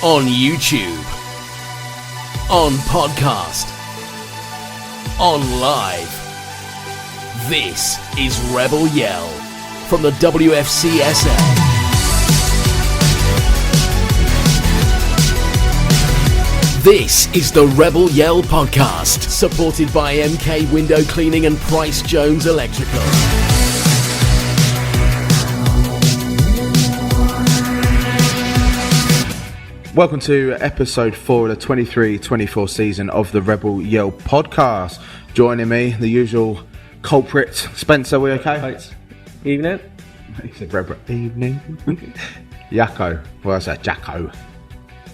On YouTube, on podcast, on live. This is Rebel Yell from the WFCSA. This is the Rebel Yell podcast, supported by MK Window Cleaning and Price Jones Electrical. Welcome to episode 4 of the 23-24 season of the Rebel Yell podcast. Joining me, the usual culprit, Spencer. We okay? Thanks. Evening. He said Rebel evening. Yako. Well, I said Jacko.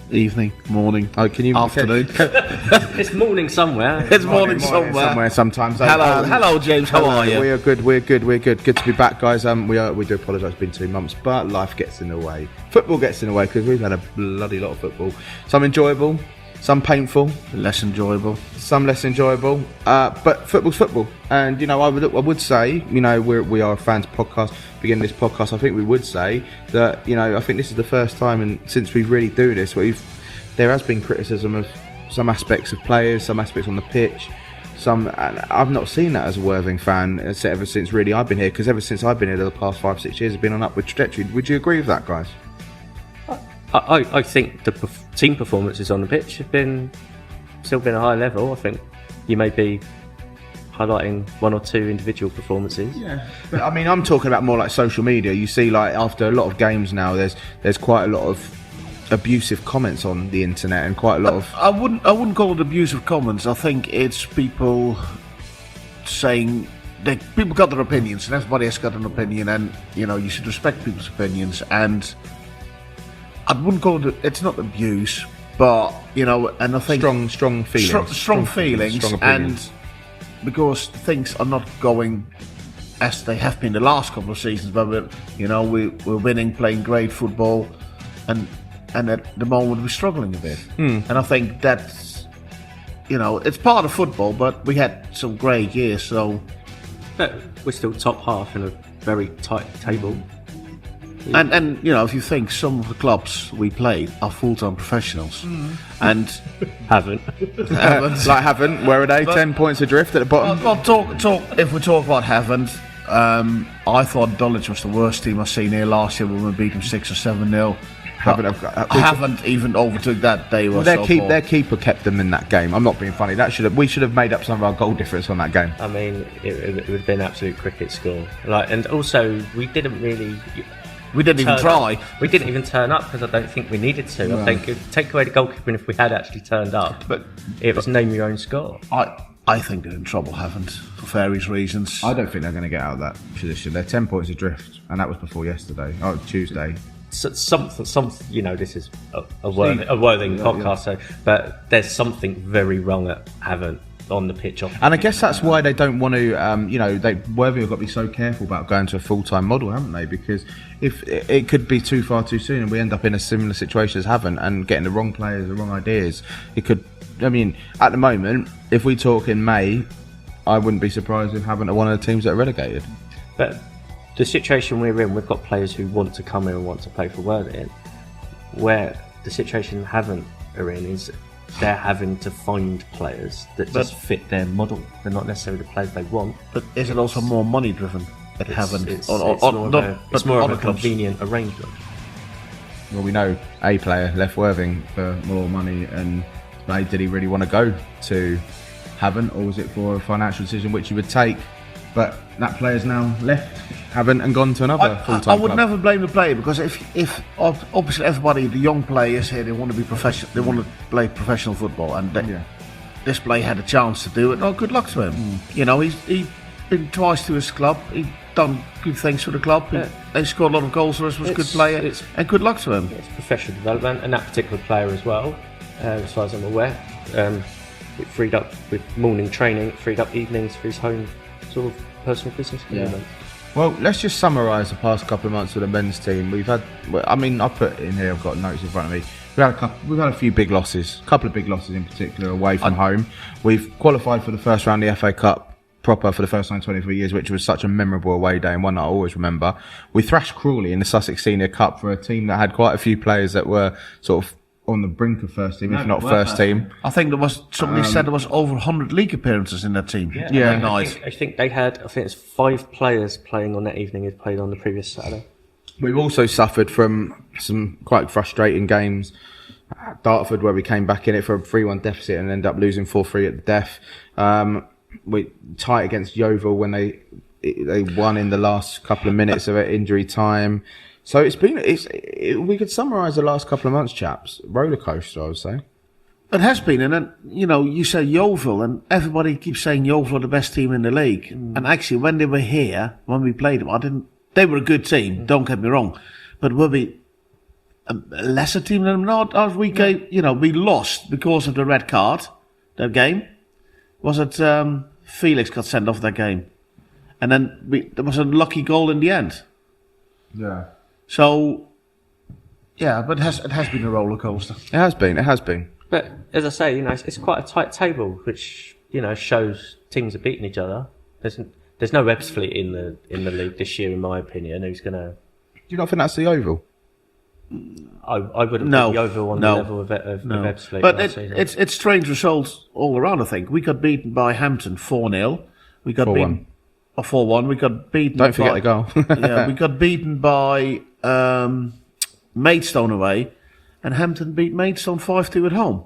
Evening, morning, afternoon. It's morning somewhere. It's morning somewhere. Sometimes. Hello, James. How are you? We're good. Good to be back, guys. We do apologise. It's been 2 months, but life gets in the way. Football gets in the way because we've had a bloody lot of football. Some enjoyable, some painful, Less enjoyable. some less enjoyable. But football's football, and I would say, we are a fans podcast. Beginning this podcast, I think we would say that I think this is the first time, and since we really do this, there has been criticism of some aspects of players, some aspects on the pitch. And I've not seen that as a Worthing fan ever since really I've been here, because ever since I've been here, the past 5-6 years have been on upward trajectory. Would you agree with that, guys? I think the team performances on the pitch have still been a high level. I think you may be highlighting one or two individual performances. Yeah, but I mean, I'm talking about more like social media. You see, like after a lot of games now, there's quite a lot of abusive comments on the internet, and quite a lot of. I wouldn't call it abusive comments. I think it's people saying that people got their opinions, and everybody has got an opinion, and you should respect people's opinions. And I wouldn't call it. It's not abuse, but and I think strong feelings, strong feelings, strong opinions. and because things are not going as they have been the last couple of seasons, but we're winning, playing great football, and at the moment we're struggling a bit. And I think that's it's part of football, but we had some great years, so But we're still top half in a very tight table. and if you think some of the clubs we played are full-time professionals, and Haven't. Where are they? 10 points adrift at the bottom. well, talk. If we talk about haven't, I thought Dulwich was the worst team I've seen here last year when we beat them 6 or 7-0. Haven't even overtook that day. Their keeper kept them in that game. I'm not being funny. We should have made up some of our goal difference on that game. I mean, it would have been an absolute cricket score. And also we didn't even try. We didn't even turn up because I don't think we needed to. No. I think it'd take away the goalkeeping if we had actually turned up. But it was name your own score. I think they're in trouble, haven't, for various reasons. I don't think they're going to get out of that position. They're 10 points adrift, and that was before Tuesday. So something. This is a Worthing podcast, so but there's something very wrong at Havant on the pitch. And I guess that's why they don't want to. Worthing have got to be so careful about going to a full-time model, haven't they? Because if it could be too far too soon, and we end up in a similar situation as Havant and getting the wrong players, the wrong ideas, it could. I mean, at the moment, if we talk in May, I wouldn't be surprised if Havant are one of the teams that are relegated. But the situation we're in, we've got players who want to come in and want to play for Worthing. Where the situation Havant are in is they're having to find players that just fit their model. They're not necessarily the players they want. But is it also more money driven at Havant? It's more of a convenient arrangement. Well, we know a player left Worthing for more money, and did he really want to go to Havant, or was it for a financial decision which he would take? But that player's now left Havant and gone to another full-time club. I would never blame the player, because if obviously everybody, the young players here, they want to be professional, they want to play professional football, and this player had a chance to do it. Oh, good luck to him. He's been twice to his club. He done good things for the club. They scored a lot of goals for us. Was a good player, and good luck to him. It's professional development, and that particular player as well, as far as I'm aware, it freed up with morning training, freed up evenings for his home sort of personal business commitment. Well, let's just summarise the past couple of months with the men's team. We've had, I put in here, I've got notes in front of me. We've had a few big losses, a couple of big losses in particular away from home. We've qualified for the first round of the FA Cup proper for the first time in 23 years, which was such a memorable away day and one that I always remember. We thrashed Crawley in the Sussex Senior Cup for a team that had quite a few players that were sort of on the brink of first team, if not first team. I think there was somebody said there was over 100 league appearances in that team. Yeah. That night. I think they had. I think it's 5 players playing on that evening who played on the previous Saturday. We've also suffered from some quite frustrating games. Dartford, where we came back in it for a 3-1 deficit and ended up losing 4-3 at the death. We tight against Yeovil when they won in the last couple of minutes of it, injury time. So we could summarise the last couple of months, chaps. Roller coaster, I would say. It has been, and then, you say Yeovil, and everybody keeps saying Yeovil are the best team in the league. And actually, when they were here, when we played them, they were a good team, don't get me wrong. But were we a lesser team than them? No, we lost because of the red card, that game. Was it Felix got sent off that game? And then there was a lucky goal in the end. Yeah. So, yeah, but it has been a roller coaster. It has been. But as I say, it's quite a tight table, which shows teams are beating each other. There's no Ebbsfleet in the league this year, in my opinion. Who's gonna? Do you not think that's the Yeovil? I wouldn't put Yeovil on the level of Ebbsfleet. But it's strange results all around. I think we got beaten by Hampton 4-0. We got 4-1. beaten 4-1. We got beaten. Don't forget the goal. Yeah, we got beaten by Maidstone away, and Hampton beat Maidstone 5-2 at home.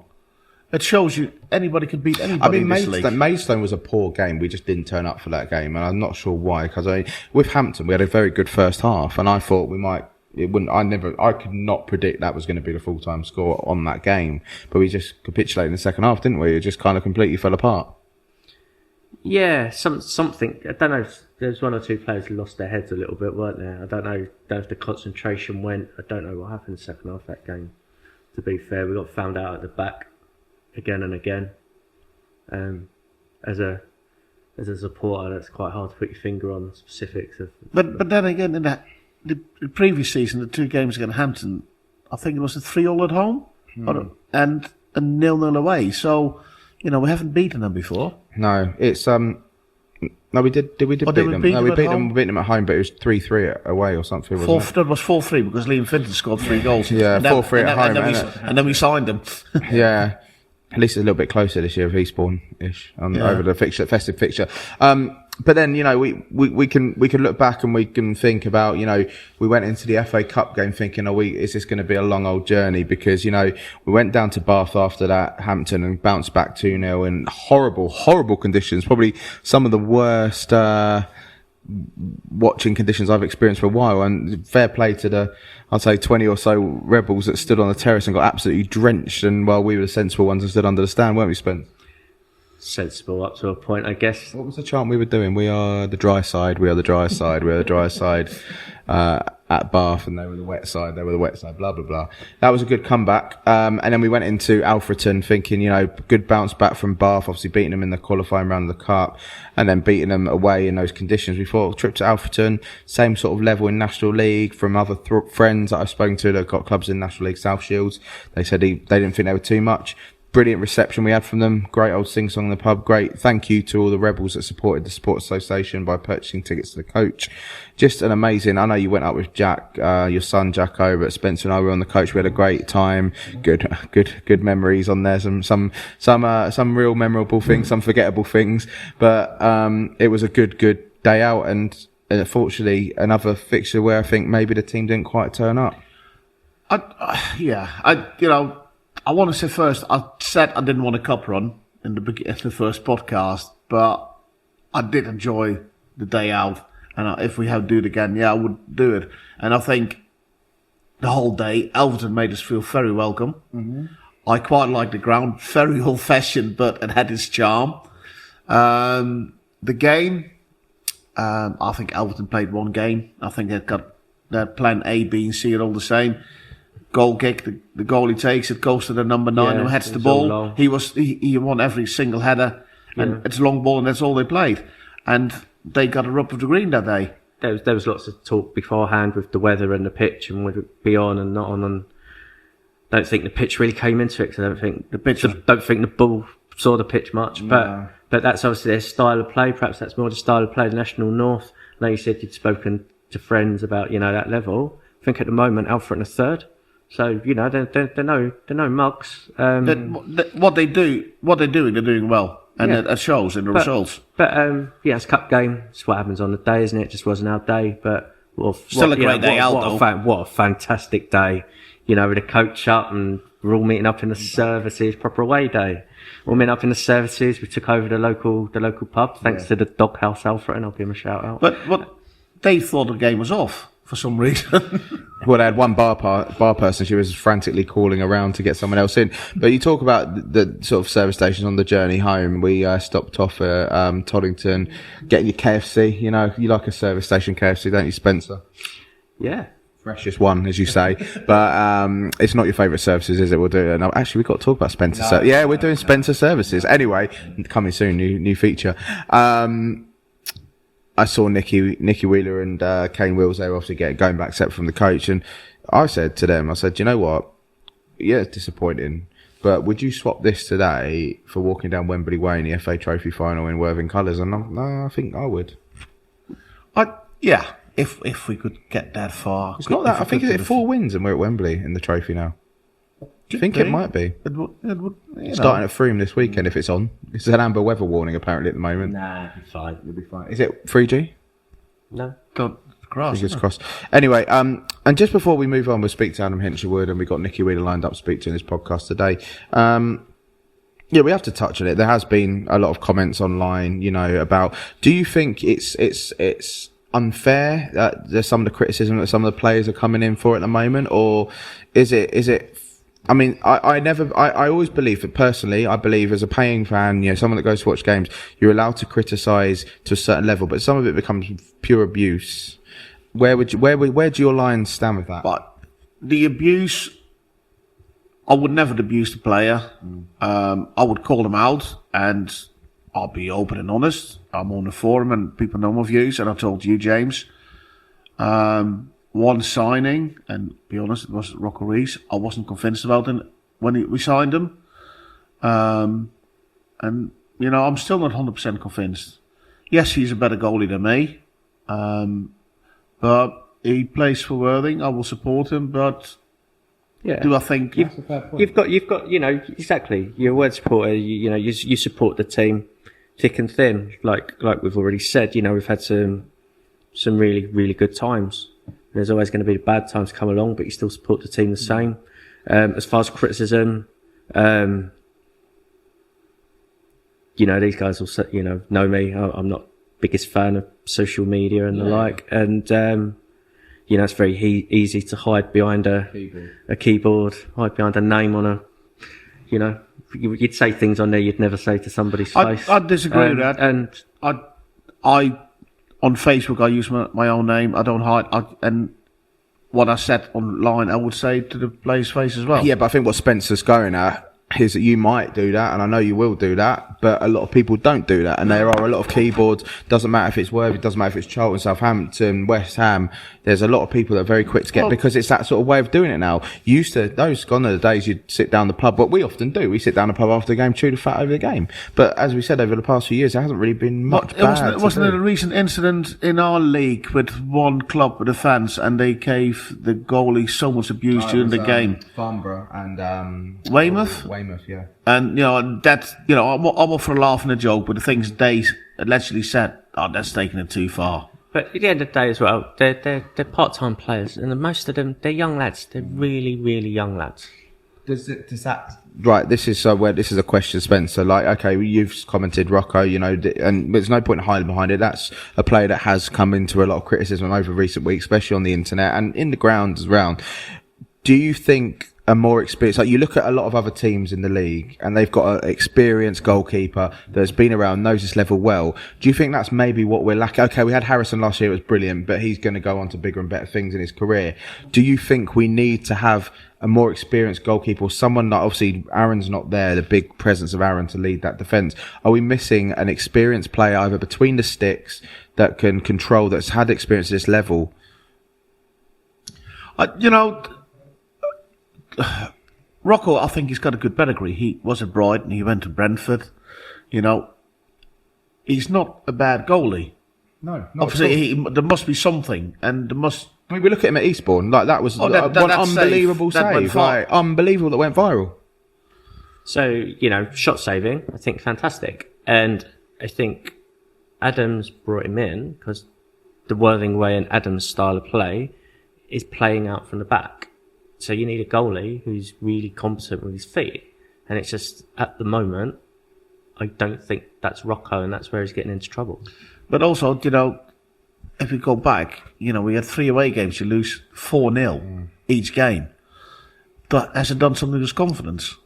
It shows you anybody can beat anybody in this league. Maidstone was a poor game. We just didn't turn up for that game, and I'm not sure why. Because with Hampton, we had a very good first half, and I thought we might. It wouldn't. I could not predict that was going to be the full-time score on that game. But we just capitulated in the second half, didn't we? It just kind of completely fell apart. Yeah, something. I don't know. There's 1 or 2 players who lost their heads a little bit, weren't there? I don't know if the concentration went. I don't know what happened in the second half of that game. To be fair, we got found out at the back again and again. As a supporter, that's quite hard to put your finger on the specifics of. But then again, in the previous season, the 2 games against Hampton, I think it was a 3-3 at home and a 0-0 away. So, we haven't beaten them before. No, it's no, we did. We beat them. No, we beat them at home, but it was 3-3 away or something. Wasn't it? That was 4-3 because Liam Finton scored 3 goals. Yeah, 4-3 at home, and then we signed them. Yeah, at least it's a little bit closer this year, Eastbourne-ish, over the festive fixture. But then, we can look back and we can think about, we went into the FA Cup game thinking, is this going to be a long old journey? Because, we went down to Bath after that, Hampton, and bounced back 2-0 in horrible, horrible conditions. Probably some of the worst, watching conditions I've experienced for a while. And fair play to the, I'd say 20 or so rebels that stood on the terrace and got absolutely drenched. And while we were the sensible ones and stood under the stand, weren't we, Spence? Sensible up to a point, I guess. What was the chant we were doing? We are the dry side, we are the dry side, we are the dry side at Bath, and they were the wet side, blah, blah, blah. That was a good comeback. And then we went into Alfreton thinking, good bounce back from Bath, obviously beating them in the qualifying round of the Cup, and then beating them away in those conditions. We thought, trip to Alfreton, same sort of level in National League from other friends that I've spoken to that got clubs in National League, South Shields. They said they didn't think they were too much. Brilliant reception we had from them. Great old sing-song in the pub. Great thank you to all the rebels that supported the Sports Association by purchasing tickets to the coach. Just an amazing. I know you went up with Jack, your son Jacko, but Spencer and I were on the coach. We had a great time. Good memories on there. Some real memorable things, some forgettable things. But it was a good day out, and unfortunately another fixture where I think maybe the team didn't quite turn up. I want to say first, I said I didn't want a cup run in the first podcast, but I did enjoy the day out. And if we had to do it again, I would do it. And I think the whole day, Alverton made us feel very welcome. Mm-hmm. I quite liked the ground, very old-fashioned, but it had its charm. The game, I think Alverton played one game. I think they've got their plan A, B, and C are all the same. Goal kick, the goal he takes, it goes to the number 9 who heads the ball. He won every single header, and it's long ball, and that's all they played. And they got a rub of the green that day. There was lots of talk beforehand with the weather and the pitch, and would it be on and not on. And I don't think the pitch really came into it, because I don't think the ball saw the pitch much. No. But that's obviously their style of play. Perhaps that's more the style of play of the National North. I know you said you'd spoken to friends about that level. I think at the moment Alfred are third. So they're no mugs. What they're doing, they're doing well, and it shows in the results. But it's cup game. It's what happens on the day, isn't it? It just wasn't our day, but still a great day out. What a fantastic day! With a coach up, and we're all meeting up in the services, proper away day. We're meeting up in the services. We took over the local pub, thanks to the Doghouse Alfred, and I'll give him a shout out. But they thought the game was off for some reason. Well, they had one bar person. She was frantically calling around to get someone else in. But you talk about the sort of service stations on the journey home. We stopped off at Toddington, getting your KFC. You like a service station KFC, don't you, Spencer? Yeah. Freshest one, as you say. But it's not your favourite services, is it? We'll do it. No, actually, we've got to talk about Spencer. Yeah, we're doing Spencer services. Anyway, coming soon, new feature. I saw Nicky Wheeler and Kane Wills. They were obviously going back separate from the coach, and I said to them, "Do you know what? Yeah, it's disappointing, but would you swap this today for walking down Wembley Way in the FA Trophy final in Worthing colours?" And no, I think I would. If we could get that far. It's not that. I think it's 4 wins and we're at Wembley in the trophy now. I think it might be. It would, starting at Frome this weekend if it's on. It's an amber weather warning apparently at the moment. Nah, it'll be fine. It'll be fine. Is it 3G? No. Fingers crossed. Anyway, and just before we move on, we'll speak to Adam Hinshelwood, and we've got Nicky Wheeler lined up to speak to in this podcast today. We have to touch on it. There has been a lot of comments online, about. Do you think it's unfair that there's some of the criticism that some of the players are coming in for at the moment, or is it? I mean, I always believe that personally, I believe as a paying fan, someone that goes to watch games, you're allowed to criticise to a certain level, but some of it becomes pure abuse. Where do your lines stand with that? But the abuse, I would never abuse the player. I would call them out, and I'll be open and honest. I'm on the forum, and people know my views, and I told you, James. One signing, and be honest, it was Rocco Reece. I wasn't convinced about him when we signed him. And, I'm still not 100% convinced. Yes, he's a better goalie than me. But he plays for Worthing. I will support him, but do I think you've got exactly, you're a word supporter. You support the team thick and thin, like we've already said. We've had some really, really good times. There's always going to be the bad times come along, but you still support the team the same. As far as criticism, these guys will know me. I'm not biggest fan of social media and the like, and it's very easy to hide behind a keyboard, hide behind a name on a, you'd say things on there you'd never say to somebody's face. I disagree with that, and I on Facebook I use my own name. I don't hide, and what I said online I would say to the player's face as well. Yeah, but I think what Spencer's going at is that you might do that, and I know you will do that, but a lot of people don't do that, and there are a lot of keyboards. Doesn't matter if it's Worthing, doesn't matter if it's Charlton, Southampton, West Ham. There's a lot of people that are very quick to get, because it's that sort of way of doing it now. Gone are the days you'd sit down the pub, what we often do. We sit down the pub after the game, chew the fat over the game. But as we said, over the past few years, there hasn't really been much bad. Wasn't there a recent incident in our league with one club with the fans, and they gave the goalie so much abuse during the game? Farnborough and Weymouth? Weymouth, yeah. And, that's, I'm all for a laugh and a joke, but the things they allegedly said, that's taking it too far. But at the end of the day as well, they're part-time players, and most of them, they're young lads. They're really, really young lads. Does that... Right, this is a question, Spencer. Like, okay, you've commented Rocco, and there's no point in hiding behind it. That's a player that has come into a lot of criticism over recent weeks, especially on the internet and in the ground as well. Do you think a more experienced, like you look at a lot of other teams in the league and they've got an experienced goalkeeper that's been around, knows this level well. Do you think that's maybe what we're lacking? Okay, we had Harrison last year, it was brilliant, but he's going to go on to bigger and better things in his career. Do you think we need to have a more experienced goalkeeper, or someone that, obviously Aaron's not there, the big presence of Aaron to lead that defence? Are we missing an experienced player either between the sticks that can control, that's had experience at this level? Rocco, I think he's got a good pedigree. He was at Brighton, he went to Brentford. He's not a bad goalie. No, not Obviously, there must be something, and there must. I mean, we look at him at Eastbourne. Like that was one unbelievable save. Unbelievable that went viral. So, shot saving, I think fantastic. And I think Adams brought him in because the Worthing way and Adams' style of play is playing out from the back. So you need a goalie who's really competent with his feet. And it's just, at the moment, I don't think that's Rocco, and that's where he's getting into trouble. But also, if we go back, we had 3 away games, you lose 4-0 each game. That hasn't done something to his confidence.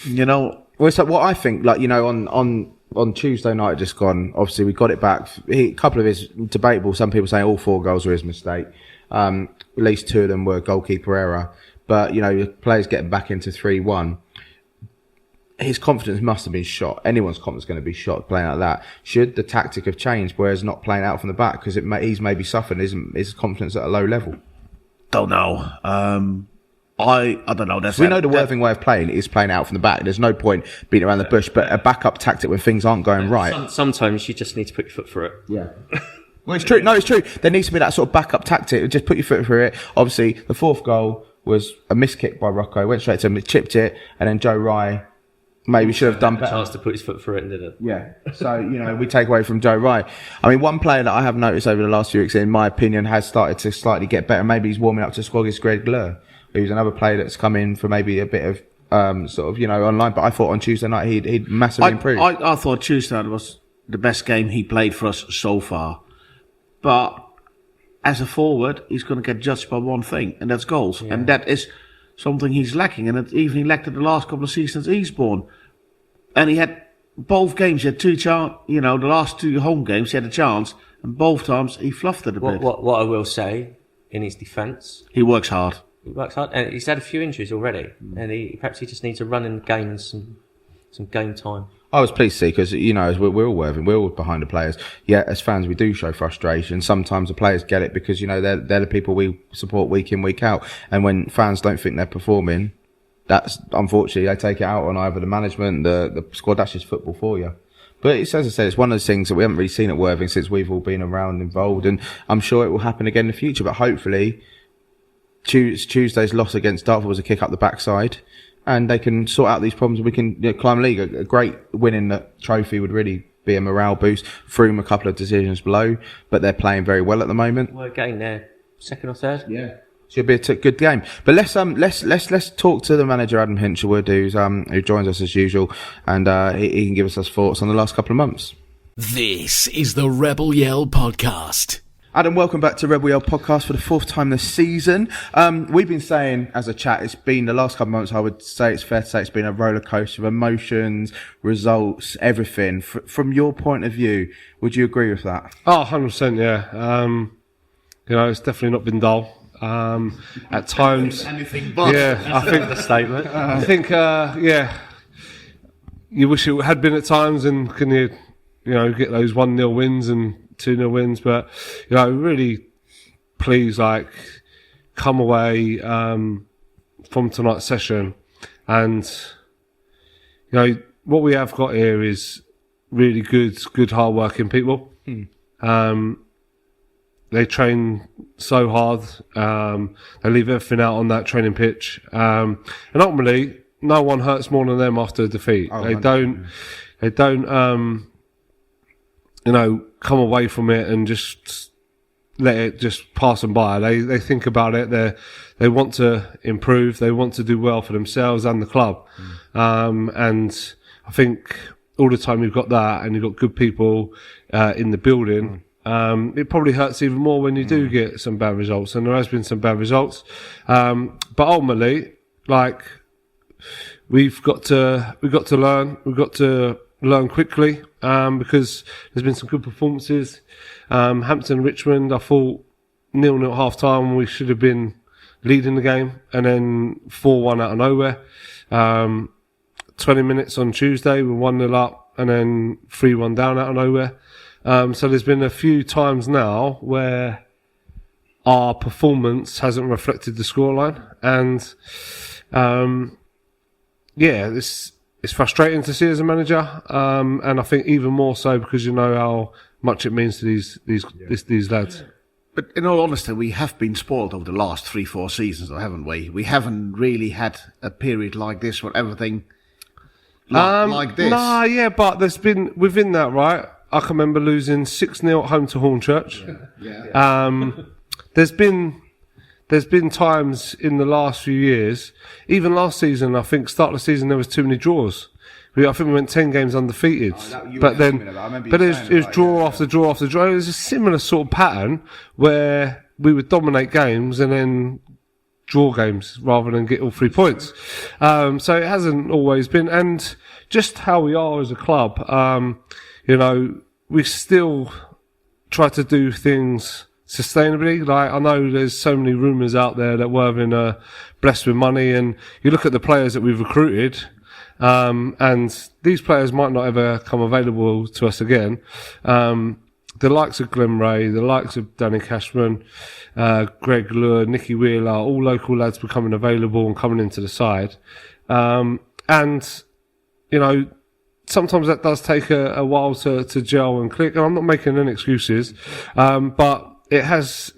Well, it's like what I think, on Tuesday night just gone, obviously we got it back. A couple of his debatable, some people saying all 4 goals were his mistake. At least 2 of them were goalkeeper error. But, the players getting back into 3-1. His confidence must have been shot. Anyone's confidence is going to be shot playing like that. Should the tactic have changed, whereas not playing out from the back? Because he's maybe suffering his confidence at a low level. Don't know. I don't know. We know the Worthing way of playing is playing out from the back. There's no point beating around the bush, but a backup tactic when things aren't going right. Sometimes you just need to put your foot through it. Yeah. Well, it's true. No, it's true. There needs to be that sort of backup tactic. Just put your foot through it. Obviously, the 4th goal was a missed kick by Rocco. Went straight to him, chipped it, and then Joe Rye maybe should have done better. Chance to put his foot through it and did it. Yeah. So, we take away from Joe Rye. I mean, one player that I have noticed over the last few weeks, in my opinion, has started to slightly get better. Maybe he's warming up to squad, is Greg Gleur, who's another player that's come in for maybe a bit of, online. But I thought on Tuesday night he'd massively improved. I thought Tuesday night was the best game he played for us so far. But as a forward, he's going to get judged by one thing, and that's goals. Yeah. And that is something he's lacking, and even he lacked it the last couple of seasons at Eastbourne. And he had both games, he had 2 chances, the last 2 home games, he had a chance, and both times he fluffed it a bit. What I will say, in his defence, he works hard. And he's had a few injuries already, and perhaps he just needs to run in the game and some game time. I was pleased to see, because, as we're all Worthing, we're all behind the players. Yeah, as fans, we do show frustration. Sometimes the players get it because, they're the people we support week in, week out. And when fans don't think they're performing, that's, unfortunately, they take it out on either the management, the squad. That's just football for you. But it's, as I said, it's one of those things that we haven't really seen at Worthing since we've all been around involved. And I'm sure it will happen again in the future. But hopefully, Tuesday's loss against Dartford was a kick up the backside. And they can sort out these problems. We can climb the league. A great win in the trophy would really be a morale boost. Froome a couple of decisions below, but they're playing very well at the moment. We're getting there, 2nd or 3rd. Yeah, should be a good game. But let's talk to the manager Adam Hinshelwood, who joins us as usual, and he can give us his thoughts on the last couple of months. This is the Rebel Yell podcast. Adam, welcome back to Rebel Yell podcast for the 4th time this season. We've been saying as a chat, it's been the last couple of months, I would say it's fair to say it's been a roller coaster of emotions, results, everything. From your point of view, would you agree with that? Oh, 100%, yeah. It's definitely not been dull. At times, anything but. Yeah, I think the statement. I think, you wish it had been at times, and can you get those 1-0 wins and 2-0 wins, but really pleased, come away from tonight's session, and what we have got here is really good hard working people. They train so hard, they leave everything out on that training pitch, and ultimately no one hurts more than them after a defeat. They don't come away from it and just let it just pass them by. They think about it. They want to improve. They want to do well for themselves and the club. And I think all the time you've got that, and you've got good people in the building. It probably hurts even more when you do get some bad results, and there has been some bad results. But ultimately, we've got to learn. We've got to learn quickly, because there's been some good performances. Hampton and Richmond, I thought 0-0 at half time, we should have been leading the game, and then 4-1 out of nowhere. 20 minutes on Tuesday, we're 1-0 up, and then 3-1 down out of nowhere. So there's been a few times now where our performance hasn't reflected the scoreline, and it's frustrating to see as a manager, and I think even more so because you know how much it means to these lads. But in all honesty, we have been spoiled over the last 3-4 seasons, though, haven't we? We haven't really had a period like this where everything like this. Nah, yeah, but there's been within that, right? I can remember losing 6-0 at home to Hornchurch. There's been times in the last few years, even last season, I think start of the season there was too many draws. I think we went 10 games undefeated, but it was draw after draw after draw. It was a similar sort of pattern where we would dominate games and then draw games rather than get all 3 points. So it hasn't always been, and just how we are as a club, you know, we still try to do things sustainably. Like, I know there's so many rumours out there that Worthing are blessed with money, and you look at the players that we've recruited, and these players might not ever come available to us again. The likes of Glenn Ray, the likes of Danny Cashman, Greg Lure, Nicky Wheeler, all local lads becoming available and coming into the side. And, you know, sometimes that does take a while to gel and click, and I'm not making any excuses, but it has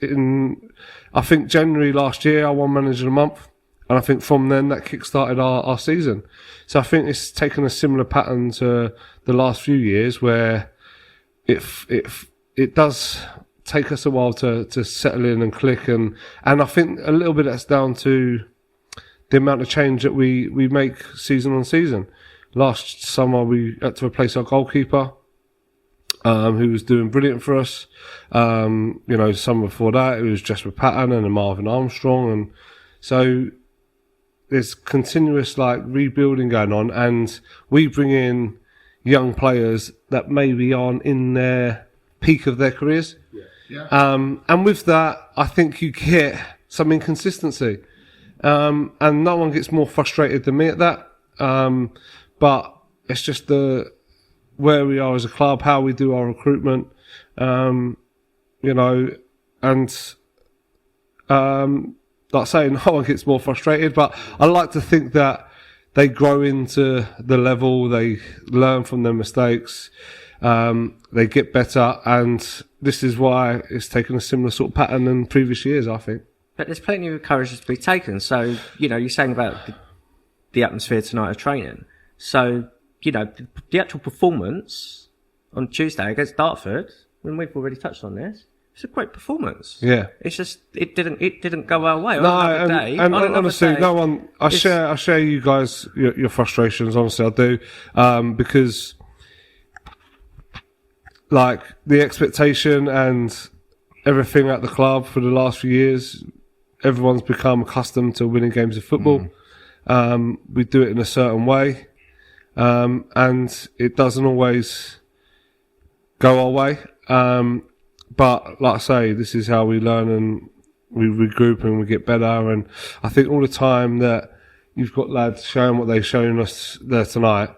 I think January last year I won Manager of the Month, and I think from then that kick-started our season. So I think it's taken a similar pattern to the last few years where it does take us a while to settle in and click, and I think a little bit that's down to the amount of change that we make season on season. Last summer we had to replace our goalkeeper, who was doing brilliant for us. You know, summer before that it was Jasper Patton and Marvin Armstrong, and so there's continuous like rebuilding going on, and we bring in young players that maybe aren't in their peak of their careers. And with that, I think you get some inconsistency. And no one gets more frustrated than me at that. But it's just where we are as a club, how we do our recruitment, you know, and like I say, no one gets more frustrated, but I like to think that they grow into the level, they learn from their mistakes, they get better, and this is why it's taken a similar sort of pattern than previous years, I think. But there's plenty of courage to be taken. So, you know, you're saying about the atmosphere tonight of training. So, you know, the actual performance on Tuesday against Dartford, when we've already touched on this, it's a great performance. Yeah, it's just it didn't go our way. No, honestly, no one. I share you guys your frustrations. Honestly, I do, because like the expectation and everything at the club for the last few years, everyone's become accustomed to winning games of football. We do it in a certain way, and it doesn't always go our way. But like I say, this is how we learn and we regroup and we get better. And I think all the time that you've got lads showing what they've shown us there tonight,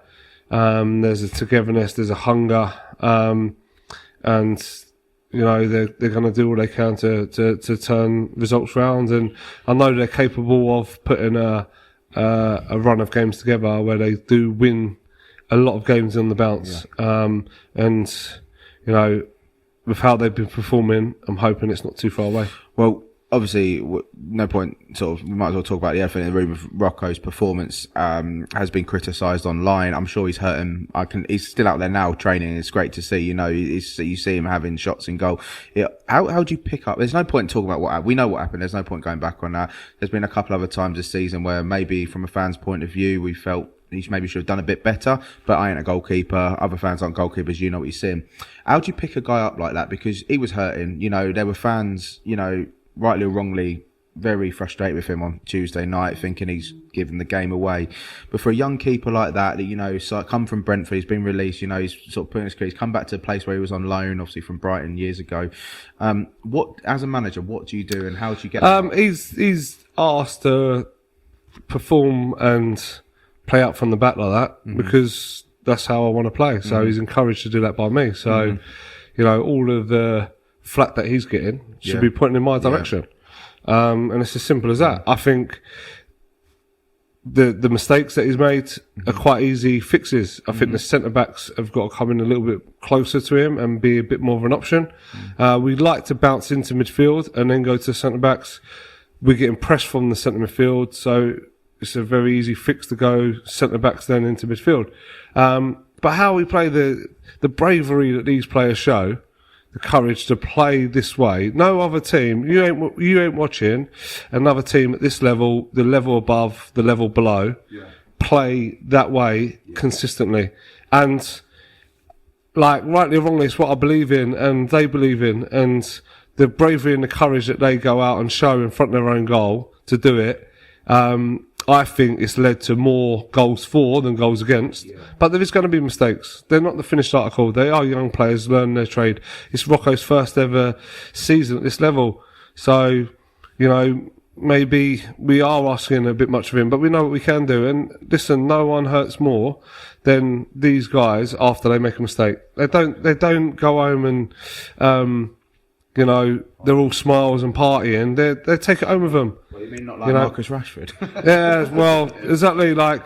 there's a togetherness, there's a hunger, and you know they're going to do all they can to turn results round. And I know they're capable of putting a run of games together where they do win a lot of games on the bounce. And you know, with how they've been performing, I'm hoping it's not too far away. Well, obviously, no point. Sort of, we might as well talk about the elephant in the room. Of Rocco's performance has been criticised online. I'm sure he's hurt him. He's still out there now training. It's great to see. You know, you see him having shots in goal. How do you pick up? There's no point talking about we know what happened. There's no point going back on that. There's been a couple other times this season where maybe from a fan's point of view, we felt he maybe should have done a bit better, but I ain't a goalkeeper. Other fans aren't goalkeepers. You know what you're seeing. How do you pick a guy up like that? Because he was hurting. You know, there were fans, you know, rightly or wrongly, very frustrated with him on Tuesday night, thinking he's given the game away. But for a young keeper like that, you know, so come from Brentford, he's been released, you know, he's sort of putting his career, he's come back to a place where he was on loan, obviously from Brighton years ago. What, as a manager, what do you do and how do you get he's asked to perform and play out from the back like that, because that's how I want to play. So he's encouraged to do that by me. So, you know, all of the flack that he's getting should be pointing in my direction. And it's as simple as that. I think the mistakes that he's made are quite easy fixes. I think the centre backs have got to come in a little bit closer to him and be a bit more of an option. We'd like to bounce into midfield and then go to centre backs. We're getting pressed from the centre midfield, so it's a very easy fix to go centre backs then into midfield. But how we play the bravery that these players show, the courage to play this way. No other team, you ain't watching another team at this level, the level above, the level below, play that way consistently. And like, rightly or wrongly, it's what I believe in and they believe in, and the bravery and the courage that they go out and show in front of their own goal to do it. I think it's led to more goals for than goals against. But there is going to be mistakes. They're not the finished article. They are young players, learn their trade. It's Rocco's first ever season at this level. So, you know, maybe we are asking a bit much of him, but we know what we can do. And listen, no one hurts more than these guys after they make a mistake. They don't go home and, you know, they're all smiles and partying. They take it home with them. What do you mean, not like Marcus Rashford? Yeah, well, exactly. Like,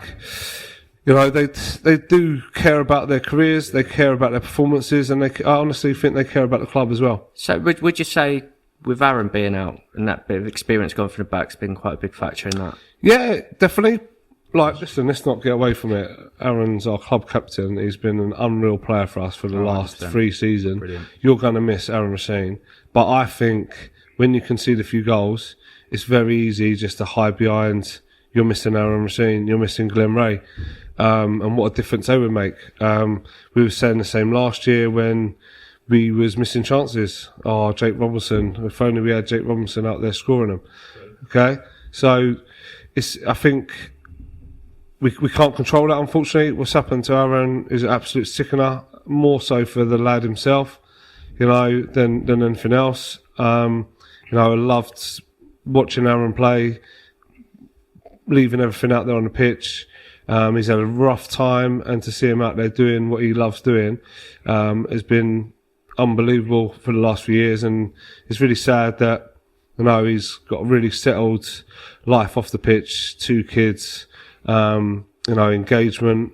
you know, they do care about their careers, they care about their performances, and I honestly think they care about the club as well. So would you say, with Aaron being out and that bit of experience going from the back's been quite a big factor in that? Yeah, definitely. Like, listen, let's not get away from it. Aaron's our club captain. He's been an unreal player for us for the last 3 seasons. Brilliant. You're going to miss Aaron Racine. But I think when you concede a few goals, it's very easy just to hide behind, you're missing Aaron Racine, you're missing Glenn Ray. And what a difference they would make. We were saying the same last year when we was missing chances. Oh, Jake Robinson. If only we had Jake Robinson out there scoring them. Okay? So, I think we can't control that, unfortunately. What's happened to Aaron is an absolute sickener, more so for the lad himself, you know, than anything else. You know, I loved watching Aaron play, leaving everything out there on the pitch. He's had a rough time, and to see him out there doing what he loves doing has been unbelievable for the last few years. And it's really sad that, you know, he's got a really settled life off the pitch, 2 kids, you know, engagement.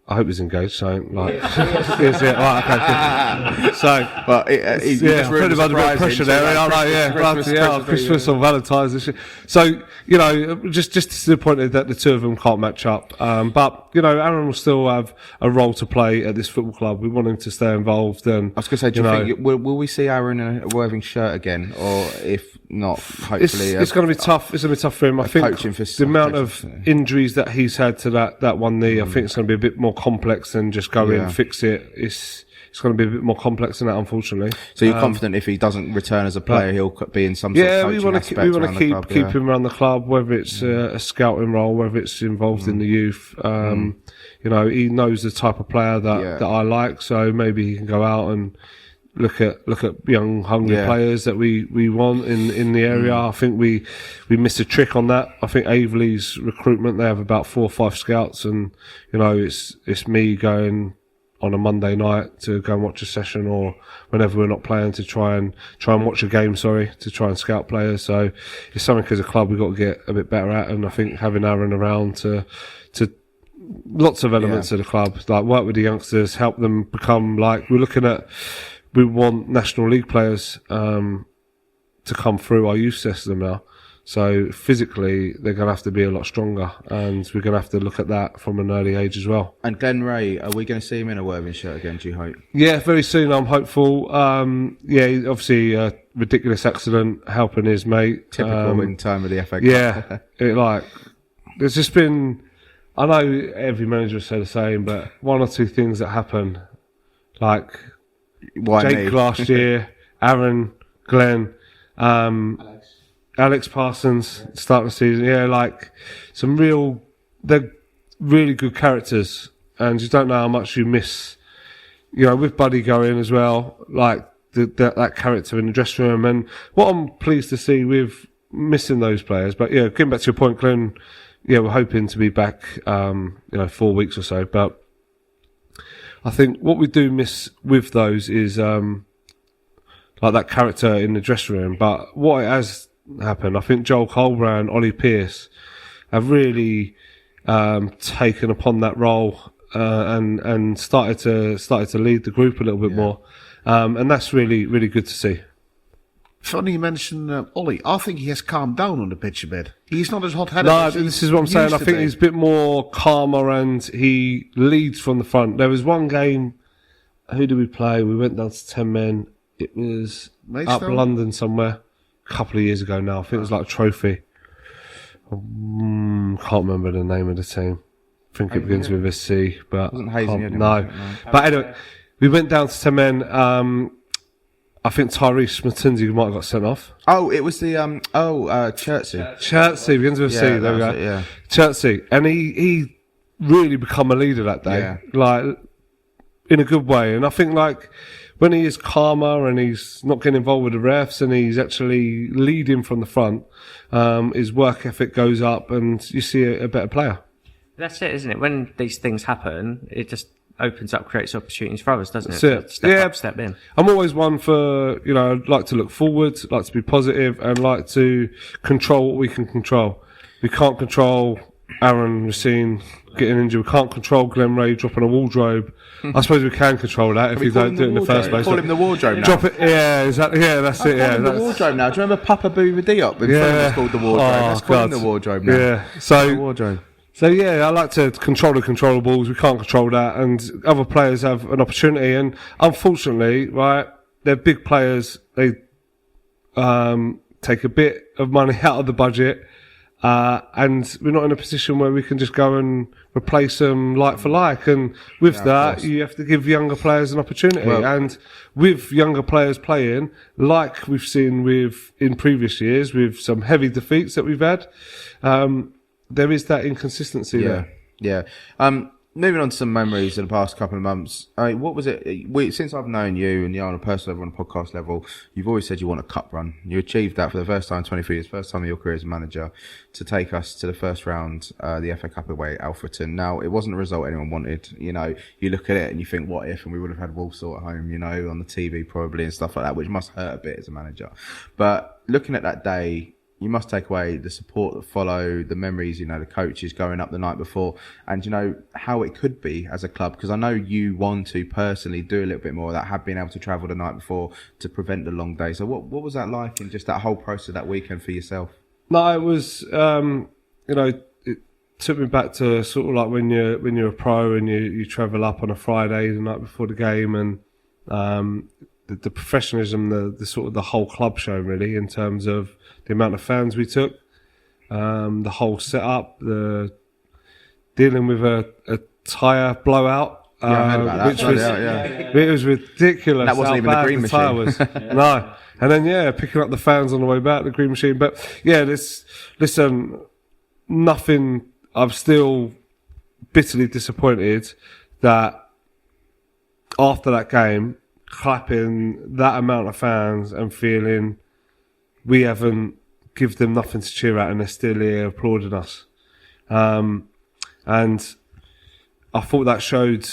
I hope he's engaged, so like, is it? Right, okay, so, But he just put him under a bit of pressure there. Christmas or Valentine's and shit. So, you know, just disappointed that the two of them can't match up. But, you know, Aaron will still have a role to play at this football club. We want him to stay involved. And I was going to say, do you think, will we see Aaron in a Worthing shirt again? Or if not, hopefully... It's going to be tough. It's going to be tough for him. I think the amount of injuries that he's had to that one knee, I think it's going to be a bit more complex than just go in and fix it. It's going to be a bit more complex than that, unfortunately. So you're confident if he doesn't return as a player, he'll be in some sort of coaching aspect we want to club, keep him around the club, whether it's a scouting role, whether it's involved in the youth. You know, he knows the type of player that I like, so maybe he can go out and look at young, hungry players that we want in the area. I think we missed a trick on that. I think Aveley's recruitment, they have about 4 or 5 scouts, and you know, it's me going on a Monday night to go and watch a session, or whenever we're not playing to try and watch a game, to try and scout players. So it's something as a club we've got to get a bit better at, and I think having Aaron around to lots of elements of the club, like work with the youngsters, help them become like, we want National League players to come through our youth system now. So physically, they're going to have to be a lot stronger, and we're going to have to look at that from an early age as well. And Glenn Ray, are we going to see him in a Worthing shirt again, do you hope? Yeah, very soon, I'm hopeful. Obviously a ridiculous accident, helping his mate. Typical in time of the FA Cup. Yeah, there's just been, I know every manager will say the same, but 1 or 2 things that happen, like Jake last year, Aaron, Glenn, Alex Parsons starting the season. Yeah, like they're really good characters, and you don't know how much you miss. You know, with Buddy going as well, like that character in the dressing room, and what I'm pleased to see with missing those players. But yeah, getting back to your point, Glenn. Yeah, we're hoping to be back, 4 weeks or so, but I think what we do miss with those is like that character in the dressing room. But what has happened, I think Joel Colbrand, Ollie Pearce have really taken upon that role and started to lead the group a little bit more, and that's really really good to see. Funny you mentioned Ollie. I think he has calmed down on the pitch a bit. He's not as hot-headed. No, as this is what I'm saying. I think he's a bit more calmer and he leads from the front. There was one game. Who did we play? We went down to 10 men. It was up London somewhere. A couple of years ago now. I think it was like a trophy. Can't remember the name of the team. I think it begins with a C, but Wasn't Hazen, no. But anyway, we went down to 10 men. I think Tyrese Matunzi might have got sent off. Oh, it was the Chertsey. Chertsey begins with a C. Yeah, There we go. yeah. Chertsey, and he really become a leader that day, like in a good way. And I think like when he is calmer and he's not getting involved with the refs and he's actually leading from the front, his work ethic goes up and you see a better player. That's it, isn't it? When these things happen, it just opens up, creates opportunities for others, doesn't it? That's it. Step up, step in. I'm always one for, like to look forward, like to be positive, and like to control what we can control. We can't control Aaron Racine getting injured. We can't control Glenn Ray dropping a wardrobe. I suppose we can control that if you don't do it in the first place. Call him the wardrobe now. Drop it, yeah, exactly. Yeah, that's it. Yeah, The wardrobe now. Do you remember Papa Bouba Diop? When was called the wardrobe. Let's call him the wardrobe now. Yeah. So the wardrobe. So yeah, I like to control the controllables. We can't control that, and other players have an opportunity. And unfortunately, right, they're big players. They take a bit of money out of the budget, and we're not in a position where we can just go and replace them like for like. And with that, you have to give younger players an opportunity. And with younger players playing, like we've seen in previous years, with some heavy defeats that we've had. There is that inconsistency there. Yeah. Moving on to some memories of the past couple of months. What was it? Since I've known you and on a personal level, on a podcast level, you've always said you want a cup run. You achieved that for the first time in 23 years, first time in your career as a manager, to take us to the first round, the FA Cup away at Alfreton. Now, it wasn't a result anyone wanted. You look at it and you think, what if? And we would have had Walsall at home, on the TV probably and stuff like that, which must hurt a bit as a manager. But looking at that day, you must take away the support that followed, the memories, the coaches going up the night before, and how it could be as a club. Because I know you want to personally do a little bit more of that, have been able to travel the night before to prevent the long day. So what was that like in just that whole process that weekend for yourself? No, it was, it took me back to sort of like when you're a pro and you travel up on a Friday the night before the game, and the professionalism, the sort of the whole club show really, in terms of the amount of fans we took, the whole setup, the dealing with a tyre blowout, which was it was ridiculous. That wasn't even the green machine. No, and then picking up the fans on the way back, the green machine. But listen, nothing. I'm still bitterly disappointed that after that game, clapping that amount of fans and feeling we haven't give them nothing to cheer at and they're still here applauding us. And I thought that showed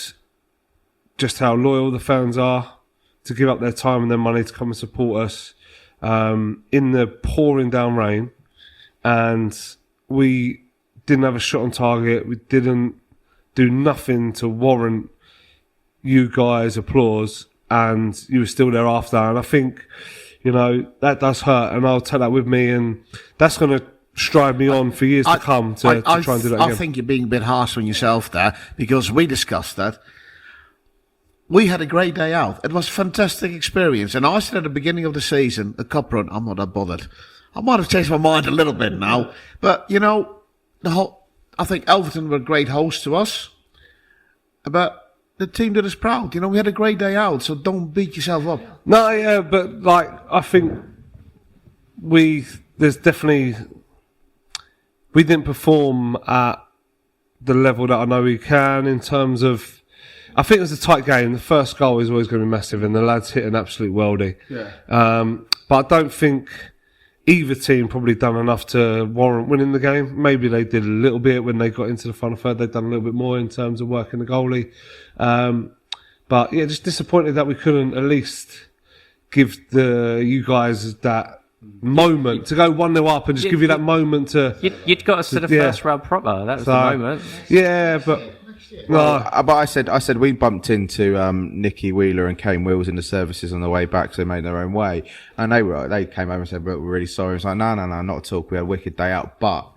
just how loyal the fans are to give up their time and their money to come and support us in the pouring down rain. And we didn't have a shot on target. We didn't do nothing to warrant you guys' applause, and you were still there after. And I think, that does hurt, and I'll take that with me, and that's going to stride me on for years to come to try and do that again. I think you're being a bit harsh on yourself there, because we discussed that. We had a great day out. It was a fantastic experience. And I said at the beginning of the season, a cup run, I'm not that bothered. I might have changed my mind a little bit now. But, I think Alfreton were a great host to us. But the team did us proud. We had a great day out, so don't beat yourself up. No, yeah, but I think there's definitely, we didn't perform at the level that I know we can in terms of, I think it was a tight game. The first goal is always going to be massive, and the lads hit an absolute worldie. Yeah. But I don't think either team probably done enough to warrant winning the game. Maybe they did a little bit when they got into the final third. They've done a little bit more in terms of working the goalie. But just disappointed that we couldn't at least give you guys that moment to go 1-0 up and just give you that moment to. You'd got us to the first round proper. That was the moment. Yeah, but. But I said we bumped into Nicky Wheeler and Kane Wills in the services on the way back, so they made their own way, and they came over and said, "We're really sorry." I was like, "No, not at all. We had a wicked day out." But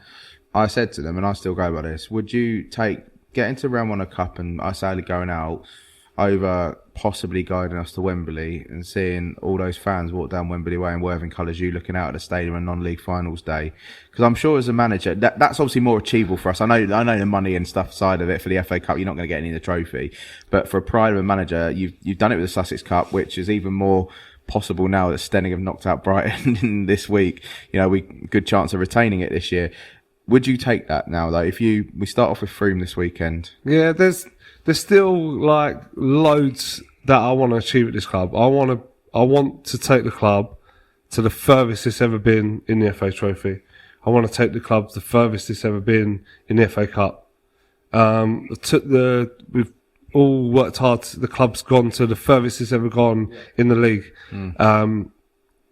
I said to them, and I still go by this: would you take getting to round one of Cup and us sadly going out over possibly guiding us to Wembley and seeing all those fans walk down Wembley Way in Worthing colours, you looking out at the stadium on non-league finals day? Because I'm sure as a manager, that's obviously more achievable for us. I know the money and stuff side of it for the FA Cup, you're not going to get any of the trophy. But for a pride of a manager, you've done it with the Sussex Cup, which is even more possible now that Stenning have knocked out Brighton this week. You know, good chance of retaining it this year. Would you take that now, though? If we start off with Froome this weekend? Yeah, there's still like loads that I want to achieve at this club. I want to take the club to the furthest it's ever been in the FA Trophy. I want to take the club to the furthest it's ever been in the FA Cup. We've all worked hard. The club's gone to the furthest it's ever gone in the league.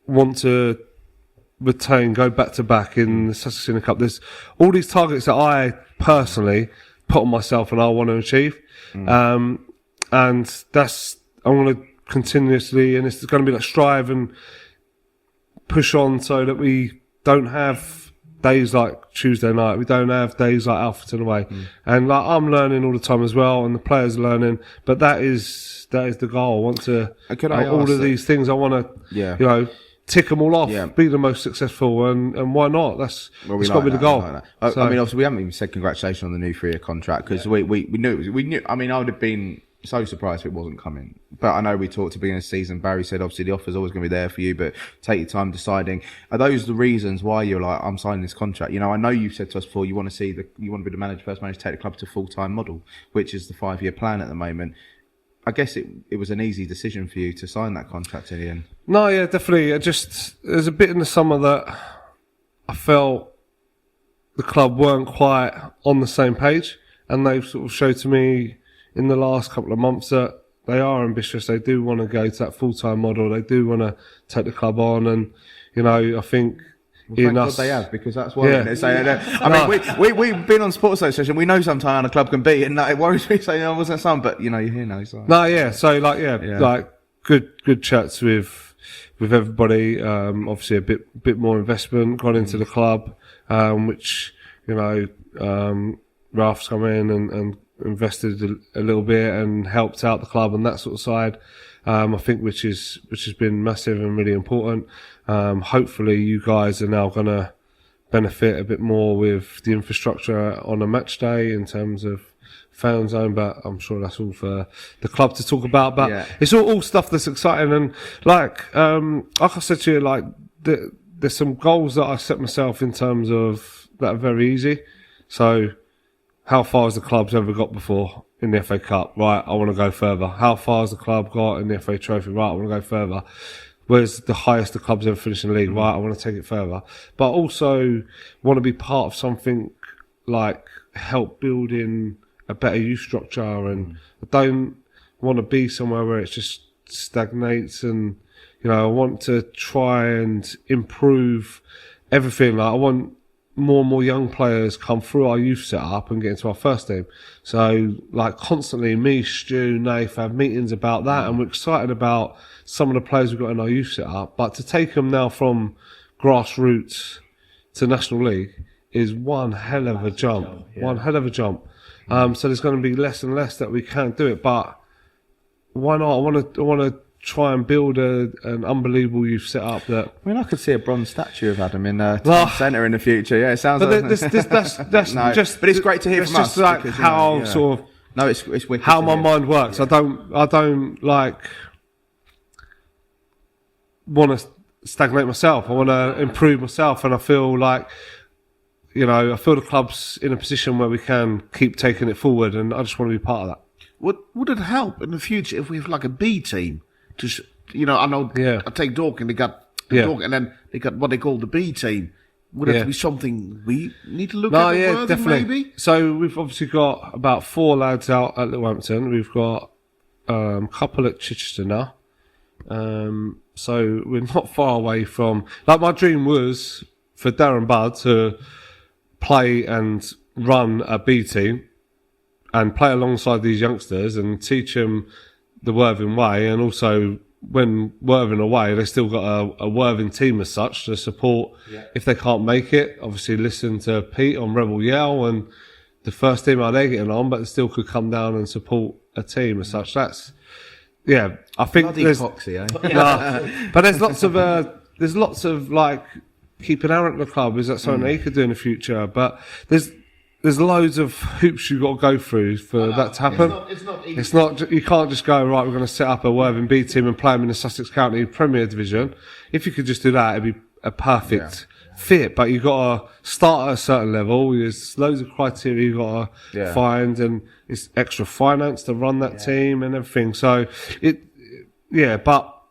Want to go back to back in the Sussex Inter Cup. There's all these targets that I personally put on myself and I want to achieve. And I want to continuously, and it's going to be like strive and push on so that we don't have days like Tuesday night. We don't have days like Alfreton away. And like I'm learning all the time as well, and the players are learning. But that is the goal. I want to all of these things. I want to, tick them all off. Be the most successful, and why not? That's got to be the goal. I mean, obviously, we haven't even said congratulations on the new 3-year contract because we knew it was. We knew. I mean, I would have been so surprised if it wasn't coming. But I know we talked at the beginning of the season. Barry said obviously the offer's always going to be there for you, but take your time deciding. Are those the reasons why you're like, I'm signing this contract? You know, I know you've said to us before you want to be the manager, first manager, take the club to full-time model, which is the 5-year plan at the moment. I guess it was an easy decision for you to sign that contract in the end. No, yeah, definitely. There's a bit in the summer that I felt the club weren't quite on the same page, and they've sort of showed to me in the last couple of months that they are ambitious. They do want to go to that full-time model. They do want to take the club on, and I think. Thank God they have, because that's why I mean, we've been on Sports Association. We know sometimes how the club can be, and it worries me saying I wasn't some, but you're here now. So. No, yeah. So like good chats with everybody. Obviously a bit more investment gone into the club, which Ralph's come in and invested a little bit and helped out the club on that sort of side. I think which has been massive and really important. Hopefully you guys are now going to benefit a bit more with the infrastructure on a match day in terms of fan zone, but I'm sure that's all for the club to talk about. But it's all stuff that's exciting, and like I said to you, there's some goals that I set myself in terms of that are very easy. So how far has the club's ever got before in the FA Cup? Right, I want to go further. How far has the club got in the FA Trophy? Right, I want to go further. Where's the highest the club's ever finished in the league? Right, I want to take it further. But also want to be part of something like help building a better youth structure, and I don't want to be somewhere where it just stagnates, and I want to try and improve everything. Like I want more and more young players come through our youth setup and get into our first team. So like constantly me, Stu, Nath have meetings about that, and we're excited about some of the players we've got in our youth setup. But to take them now from grassroots to National League is one hell of a jump. One hell of a jump. So there's going to be less and less that we can't do it, but why not? I want to try and build an unbelievable youth setup that. I mean, I could see a bronze statue of Adam in Town Centre in the future. Yeah, it sounds. But that's no, just. But it's great to hear from us. Just like because, how sort of. No, it's wicked how my mind works. Yeah. I don't like want to stagnate myself. I want to improve myself, and I feel like. I feel the club's in a position where we can keep taking it forward, and I just want to be part of that. Would it help in the future if we have like a B team? I know. Yeah. I take Dorking. They got Dorking, and then they got what they call the B team. Would it be something we need to look at? Yeah, definitely. Maybe? So we've obviously got about 4 lads out at Littlehampton. We've got a couple at Chichester now. So we're not far away from... Like, my dream was for Darren Budd to play and run a B team and play alongside these youngsters and teach them the Worthing way. And also, when Worthing are away, they've still got a Worthing team as such to support if they can't make it. Obviously, listen to Pete on Rebel Yell and the first team how they're getting on, but they still could come down and support a team as such. That's... Yeah, I think Bloody there's... Coxie, eh? But there's lots of like keeping Aaron at the club. Is that something that he could do in the future? But there's loads of hoops you've got to go through for that to happen. It's not. You can't just go right. We're going to set up a Worthing B team and play them in the Sussex County Premier Division. If you could just do that, it'd be a perfect fit. But you've got to start at a certain level. There's loads of criteria you've got to find, and it's extra finance to run that team and everything. So but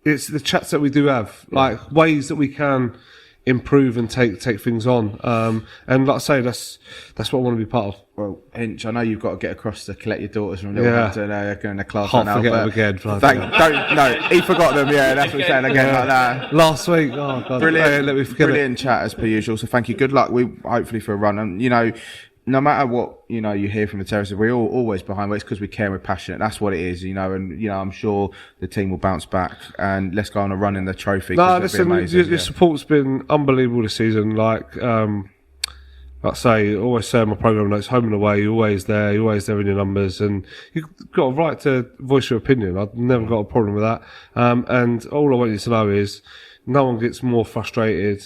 it's the chats that we do have, like ways that we can improve and take things on. And like I say, that's what I want to be part of. Well, Hinch, I know you've got to get across to collect your daughters from Littlehampton. They're going to class Can't right forget now. them again. He forgot them. Yeah, that's what I'm saying again like that. Last week, oh God, Brilliant, let me forget brilliant chat as per usual. So thank you. Good luck. We hopefully for a run, and no matter what you hear from the terraces, we're always behind. It's because we care and we're passionate. That's what it is, and I'm sure the team will bounce back. And let's go on a run in the trophy. No, listen, your support's been unbelievable this season. Like I say, always say in my programme notes, home and away, you're always there in your numbers, and you've got a right to voice your opinion. I've never got a problem with that. And all I want you to know is, no one gets more frustrated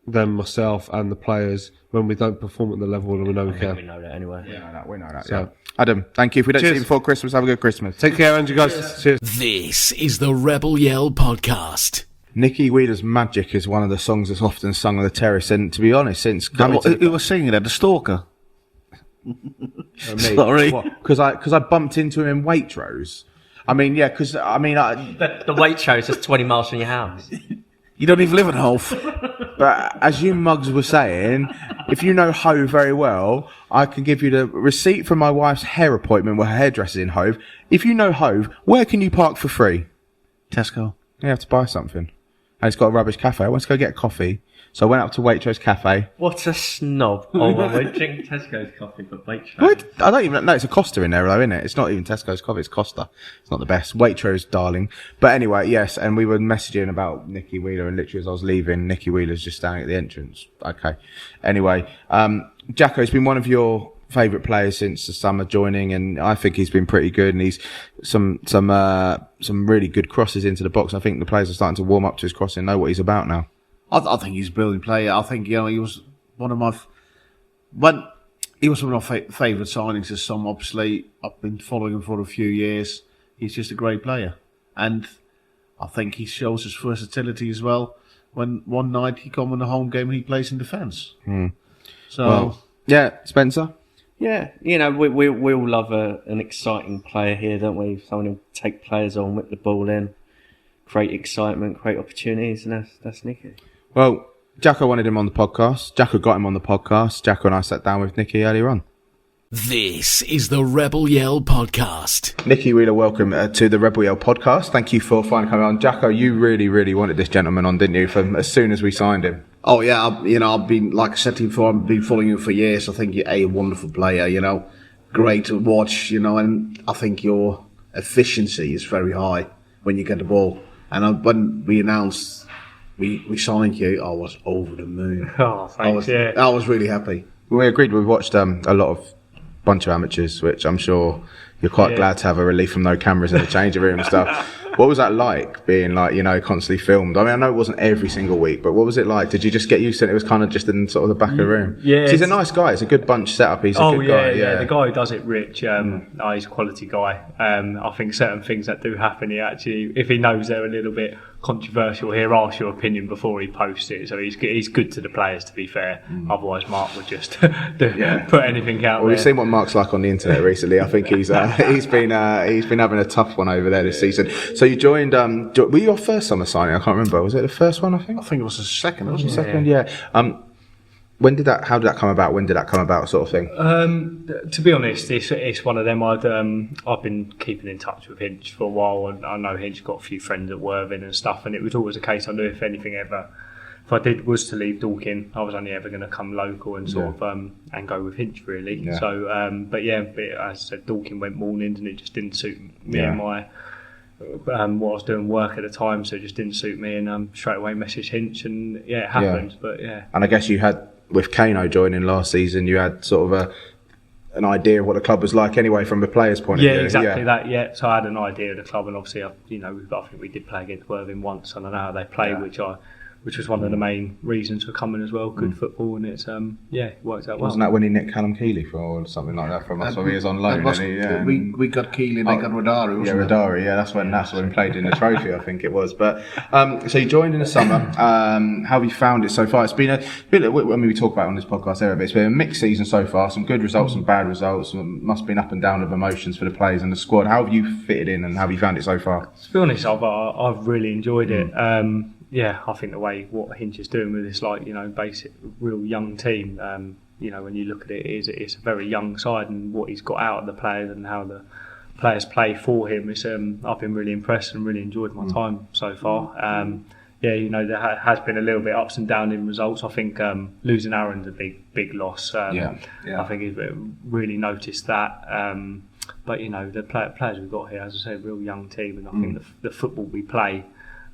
than myself and the players when we don't perform at the level that we know we can. We know that anyway. We know that. So, yeah. Adam, thank you. If we don't see you before Christmas, have a good Christmas. Take care, Andrew, guys. Cheers. This is the Rebel Yell podcast. Nicky Wheeler's Magic is one of the songs that's often sung on the terrace, and to be honest, since coming to Who was singing that? The Stalker? Sorry. Because I bumped into him in Waitrose. The Waitrose is 20 miles from your house. You don't even live in Hove. But as you mugs were saying, if you know Hove very well, I can give you the receipt from my wife's hair appointment with her hairdresser in Hove. If you know Hove, where can you park for free? Tesco. You have to buy something. And it's got a rubbish cafe. I went to go get a coffee. So I went up to Waitrose Cafe. What a snob. Oh, we're drinking Tesco's coffee, but Waitrose. What? I don't even know. It's a Costa in there, though, isn't it? It's not even Tesco's coffee. It's Costa. It's not the best. Waitrose, darling. But anyway, yes. And we were messaging about Nicky Wheeler, and literally as I was leaving, Nicky Wheeler's just standing at the entrance. Okay. Anyway, Jacko's been one of your favourite players since the summer joining, and I think he's been pretty good, and he's some really good crosses into the box. I think the players are starting to warm up to his crossing, know what he's about now. I think he's a brilliant player. I think he was one of my favourite signings this summer. Obviously, I've been following him for a few years. He's just a great player, and I think he shows his versatility as well. When one night he come in a home game and he plays in defence. So Spencer. Yeah, we all love an exciting player here, don't we? Someone who'll take players on, whip the ball in, create excitement, create opportunities, and that's Nicky. Well, Jacko wanted him on the podcast. Jacko got him on the podcast. Jacko and I sat down with Nicky earlier on. This is the Rebel Yell podcast. Nicky Wheeler, welcome to the Rebel Yell podcast. Thank you for finally coming on. Jacko, you really, really wanted this gentleman on, didn't you, from as soon as we signed him? Oh yeah, I've been, like I said to you before, I've been following him for years. I think you're a wonderful player, great to watch, and I think your efficiency is very high when you get the ball. And when we announced we signed you, I was over the moon. Oh, thanks. I was really happy. We agreed. We watched a bunch of amateurs, which I'm sure you're quite glad to have a relief from no cameras in the changing room and stuff. What was that like, being constantly filmed? I mean, I know it wasn't every single week, but what was it like? Did you just get used to it? It was kind of just in sort of the back of the room. Yeah. He's a nice guy. It's a good bunch setup. He's a good guy. Yeah. The guy who does it, Rich, he's a quality guy. I think certain things that do happen, he actually, if he knows they're a little bit controversial, he'll ask your opinion before he posts it. So he's good to the players, to be fair. Otherwise, Mark would just put anything out there. We've seen what Mark's like on the internet recently. I think he's been having a tough one over there this season. So you joined. Were you your first summer signing? I can't remember. Was it the first one? I think it was the second. Second, yeah. How did that come about? When did that come about, sort of thing? To be honest, it's one of them. I've been keeping in touch with Hinch for a while, and I know Hinch got a few friends at Worthing and stuff. And it was always a case I knew if I did was to leave Dorking, I was only ever going to come local and sort of and go with Hinch really. Yeah. So, but as I said, Dorking went mornings and it just didn't suit me and my. What I was doing work at the time, so it just didn't suit me, and straight away messaged Hinch, and it happened. But and I guess you had, with Kano joining last season, you had sort of an idea of what the club was like anyway from the players' point of view. Yeah, exactly that. Yeah, so I had an idea of the club, and obviously, I think we did play against Worthing once, and I know how they play, which was one of the main reasons for coming as well. Good football, and it's it worked out well. Wasn't that when he nicked Callum Keeley for or something like that from us? When he was on loan. We got Keeley and they got Rodari. Yeah, Rodari. Yeah, that's when he played in the trophy, I think it was. But so you joined in the summer. How have you found it so far? It's been a bit. We talk about it on this podcast there, but it's been a mixed season so far. Some good results, some bad results. Must have been up and down of emotions for the players and the squad. How have you fitted in, and how have you found it so far? To be honest, I've really enjoyed it. I think the way what Hinch is doing with this, basic, real young team, when you look at it, it's a very young side, and what he's got out of the players and how the players play for him, I've been really impressed and really enjoyed my time so far. There has been a little bit ups and downs in results. I think losing Aaron's a big loss. I think he's really noticed that. But the players we've got here, as I say, a real young team, and I think the football we play.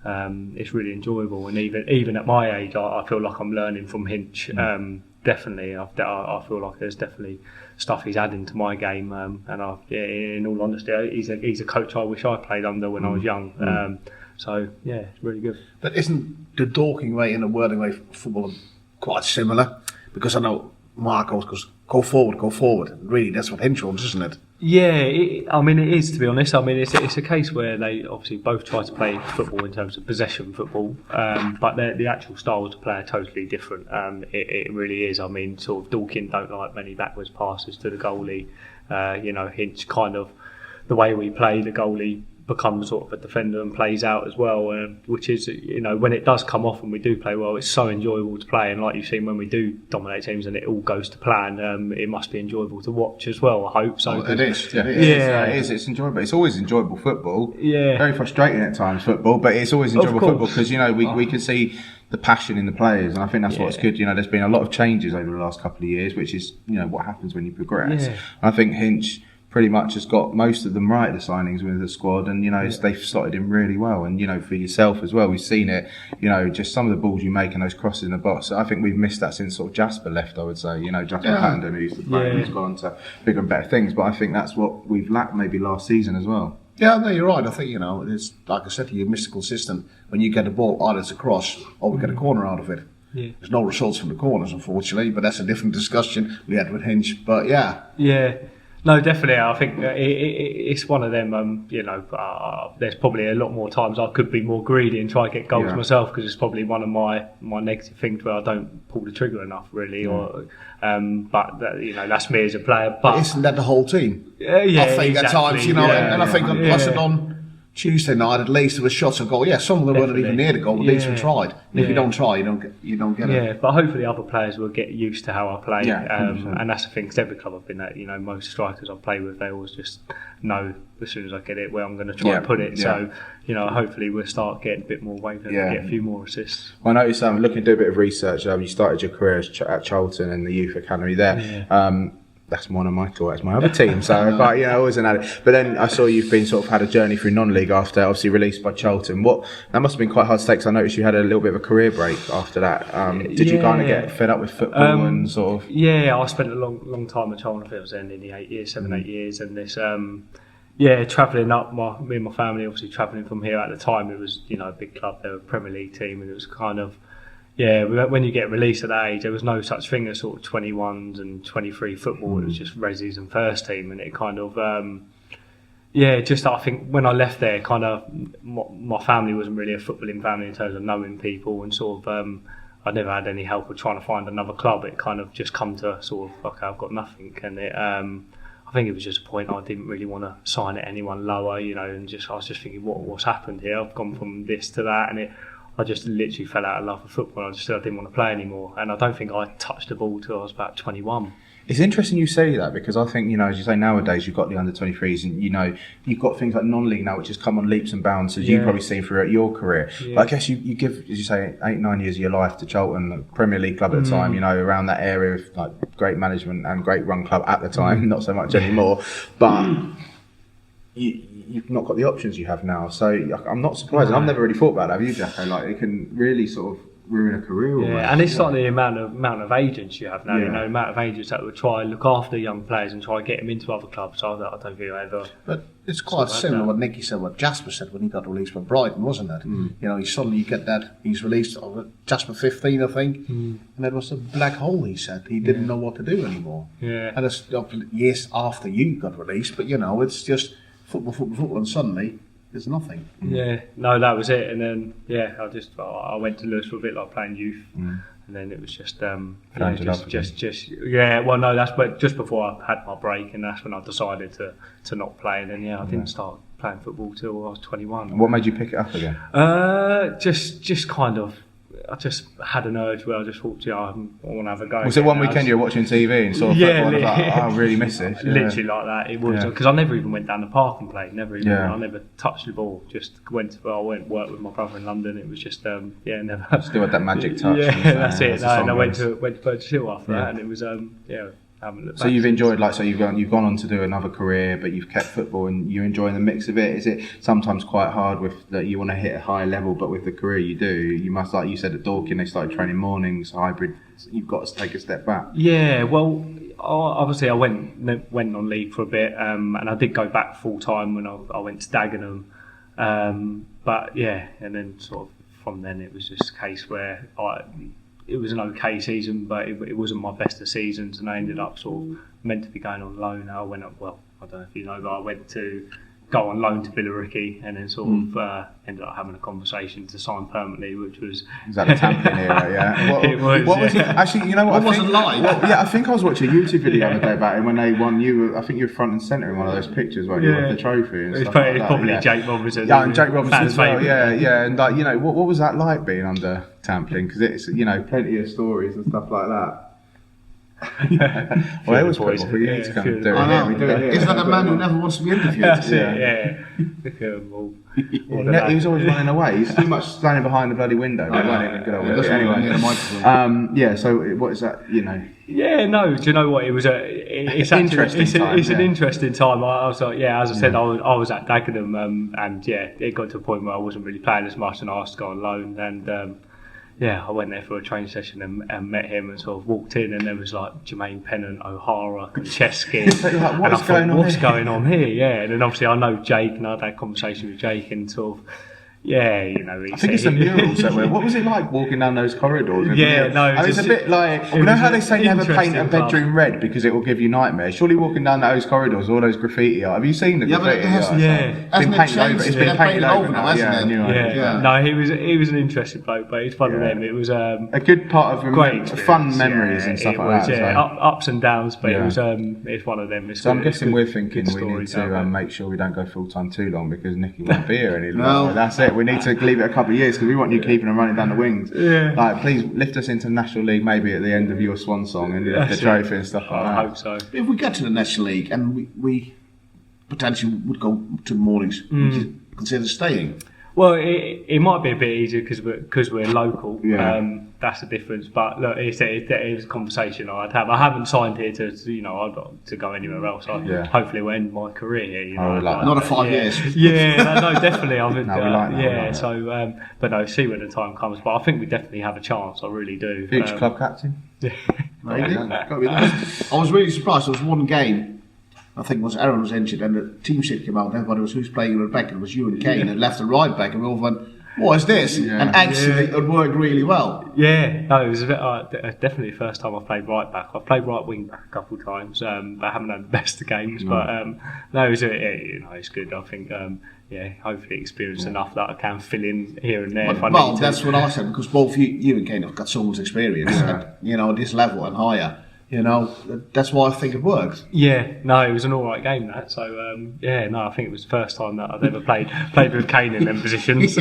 It's really enjoyable, and even at my age, I feel like I'm learning from Hinch. Definitely, I feel like there's definitely stuff he's adding to my game, and in all honesty, he's a coach I wish I played under when I was young. It's really good. But isn't the Dorking way and the Worthing way football quite similar? Because I know Mark always goes, go forward. And really, that's what Hinch wants, isn't it? Yeah, it is, to be honest. It's a case where they obviously both try to play football in terms of possession football, but the actual styles of play are totally different. It really is. Sort of Dorking don't like many backwards passes to the goalie. Hinch kind of, the way we play, the goalie becomes sort of a defender and plays out as well, which is, when it does come off and we do play well, it's so enjoyable to play. And like you've seen, when we do dominate teams and it all goes to plan, it must be enjoyable to watch as well, I hope. So it is. Yeah, it is. It's enjoyable. It's always enjoyable football. Yeah, very frustrating at times football, but it's always enjoyable football because we can see the passion in the players, and I think that's what's good. There's been a lot of changes over the last couple of years, which is what happens when you progress. And I think Hinch pretty much has got most of them right, the signings with the squad, and they've slotted in really well. And for yourself as well, we've seen it. Just some of the balls you make and those crosses in the box. I think we've missed that since sort of Jasper left. I would say, Jasper Pattenden, who used to play, who's gone to bigger and better things. But I think that's what we've lacked maybe last season as well. Yeah, no, you're right. I think it's like I said to you, mystical system. When you get a ball, either it's a cross or we get a corner out of it. Yeah. There's no results from the corners, unfortunately, but that's a different discussion we had with Hinch. But yeah. No, definitely. I think it's one of them. There's probably a lot more times I could be more greedy and try to get goals myself, because it's probably one of my negative things where I don't pull the trigger enough, really. Or, but that's me as a player. But isn't that the whole team? Yeah, I think exactly. at times, and I think I said on Tuesday night, at least there was shots on goal. Yeah, some of them weren't even near the goal. At least we tried. And if you don't try, you don't get it. Yeah, but hopefully other players will get used to how I play. And that's the thing. Because every club I've been at, most strikers I play with, they always just know as soon as I get it where I'm going to try and put it. So, hopefully we'll start getting a bit more weight and get a few more assists. Well, I noticed, looking to do a bit of research. You started your career at Charlton and the youth academy there. Yeah. That's one of my thoughts. That's my other team. So, but always an added. But then I saw you've been sort of had a journey through non-league after obviously released by Charlton. That must have been quite hard to take. Because I noticed you had a little bit of a career break after that. Did you kind of get fed up with football and sort of? Yeah, I spent a long time at Charlton. I think I was there nearly 8 years, and this. Travelling up, me and my family obviously travelling from here at the time. It was a big club. They were a Premier League team, and it was kind of. Yeah, when you get released at that age, there was no such thing as sort of 21s and 23 football. It was just resis and first team, and it kind of, I think when I left there, kind of, my family wasn't really a footballing family in terms of knowing people, and sort of, I never had any help with trying to find another club. It kind of just come to sort of, okay, I've got nothing, and it, I think it was just a point I didn't really want to sign at anyone lower, and I was just thinking, what's happened here? I've gone from this to that, and I just literally fell out of love with football. I didn't want to play anymore, and I don't think I touched the ball till I was about 21. It's interesting you say that, because I think, as you say, nowadays you've got the under-23s and, you've got things like non-league now, which has come on leaps and bounds, as you've probably seen throughout your career. Yeah. But I guess you give, as you say, 8-9 years of your life to Charlton, the Premier League club at the time, around that area of like great management and great run club at the time, not so much anymore. But you've not got the options you have now. So I'm not surprised. And I've never really thought about that, have you, Jacko? Like, it can really sort of ruin a career. Yeah, and it's like the amount of agents you have now. The amount of agents that would try and look after young players and try and get them into other clubs. I don't think I ever. But it's quite similar what Nicky said, what Jasper said when he got released from Brighton, wasn't it? You suddenly you get that he's released Jasper 15, I think, and that was a black hole. He said he didn't know what to do anymore. Yeah, and it's years after you got released, but it's just football, and suddenly. There's nothing. Yeah, no, that was it. And then, I went to Lewis for a bit, like playing youth, and then it was just, well, no, that's just before I had my break, and that's when I decided to not play. And then, I didn't start playing football till I was 21. What made you pick it up again? Just kind of. I just had an urge where I just thought, I want to have a go. Was it one weekend you were watching TV and saw football and was like, I really miss it? Literally like that. It was because I never even went down the park and played. I never touched the ball. Just I went work with my brother in London. It was just never. Still had that magic touch. That's it. And I went to Burgess Hill after that, and it was So you've enjoyed, you've gone on to do another career, but you've kept football and you're enjoying the mix of it. Is it sometimes quite hard with that you want to hit a higher level, but with the career you do, you must, like you said at Dorking, they started training mornings, hybrid. You've got to take a step back. Yeah, well, obviously I went on leave for a bit, and I did go back full time when I went to Dagenham. But and then sort of from then it was just a case where it was an okay season, but it wasn't my best of seasons, and I ended up sort of meant to be going on loan. I went up, I don't know if you know, but I went to go on loan to Billericay, and then sort of ended up having a conversation to sign permanently, which was... Is that the Tamplin era, yeah? It was, Actually, you know what? It wasn't live. I think I was watching a YouTube video the other day about it when they won. I think you were front and centre in one of those pictures, weren't you, with the trophy and stuff like that. Probably Jake Robinson. Yeah, and Jake Robinson as well, yeah. And what was that like being under Tamplin? Because it's, plenty of stories and stuff like that. Well, it was pretty cool. You need to come and do it here. We do it here. Is that a man who never wants to be interviewed? That's it, He was always running away. He's too much standing behind the bloody window. But weren't even good old anyway. So what is that? Yeah, no. Do you know what? It was it's an interesting time. I was like, as I said, I was at Dagenham, and it got to a point where I wasn't really playing as much, and I asked to go on loan, and. I went there for a training session and met him and sort of walked in, and there was like Jermaine Pennant, O'Hara, Konchesky. What's going on here? Yeah, and then obviously I know Jake, and I had that conversation with Jake, and sort of, I think it's the murals that were. What was it like walking down those corridors? It's a bit like, how they say never paint a bedroom red because it will give you nightmares. Surely walking down those corridors, all those graffiti art. Have you seen the graffiti art? It's been painted over now, hasn't it? No, he was an interesting bloke, but it's one of them. It was a good part of great fun memories and stuff like that. Yeah, ups and downs, but it was it's one of them. So I'm guessing we're thinking we need to make sure we don't go full time too long because Nicky won't be here any longer. That's it. We need to leave it a couple of years because we want you keeping and running down the wings. Please lift us into the National League maybe at the end of your swan song and the trophy and stuff like that. I hope so. If we get to the National League and we potentially would go to mornings, would you consider staying? Well, it might be a bit easier because we're local. That's the difference. But look, it's a conversation I'd have. I haven't signed here to go anywhere else. Hopefully, we'll end my career here. Not 5 years. No, definitely. I think. So, but no, see when the time comes. But I think we definitely have a chance. I really do. Future club captain. Maybe. I was really surprised. There was one game. I think Aaron was injured, and the team sheet came out, and everybody was who's playing right back, and it was you and Kane, and left and right back, and we all went, what is this? And actually, it worked really well. Yeah, no, it was a bit, definitely the first time I played right back. I've played right wing back a couple of times, but I haven't had the best of games. But no, it was it's good. I think hopefully experience enough that I can fill in here and there. That's what I said, because both you and Kane have got so much experience at this level and higher. You know, that's why I think it worked. Yeah, no, it was an all right game that. So I think it was the first time that I've ever played with Kane in them positions.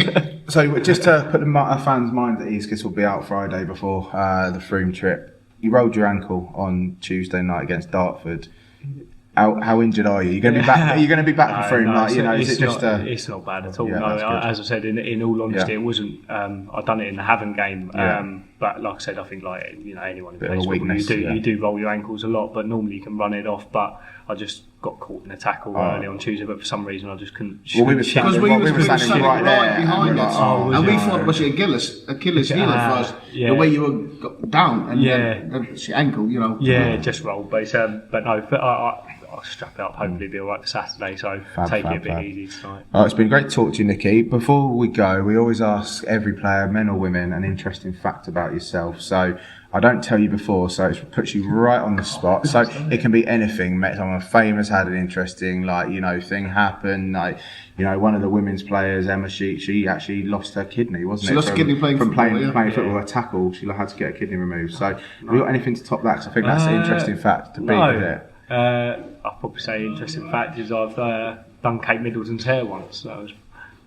So just to put our fans' mind at ease, because we'll be out Friday before the Froome trip. You rolled your ankle on Tuesday night against Dartford. How injured are you? You're going to be back. Are you going to be back for Froome? It's not bad at all. Yeah, no, that's good. as I said, in all honesty, it wasn't. I've done it in the Havant game, but like I said, I think anyone who plays football, you do roll your ankles a lot, but normally you can run it off. But I just got caught in a tackle early on Tuesday, but for some reason I just couldn't. Well, we were standing right there, behind us, and we thought it was your Achilles heel at first. The way you were down, and then it's your ankle, Yeah, just rolled, but I'll strap it up. Hopefully, it'll be all right for Saturday. So take it a bit easy tonight. It's been great to talk to you, Nicky. Before we go, we always ask every player, men or women, an interesting fact about yourself. So I don't tell you before, so it puts you right on the spot. So it can be anything. Met someone famous, had an interesting thing happen. One of the women's players, Emma, she actually lost her kidney, wasn't it? She lost a kidney playing football. A tackle, she had to get a kidney removed. So have you got anything to top that? Because I think that's an interesting fact to beat with it. I'll probably say interesting fact is I've done Kate Middleton's hair once. That was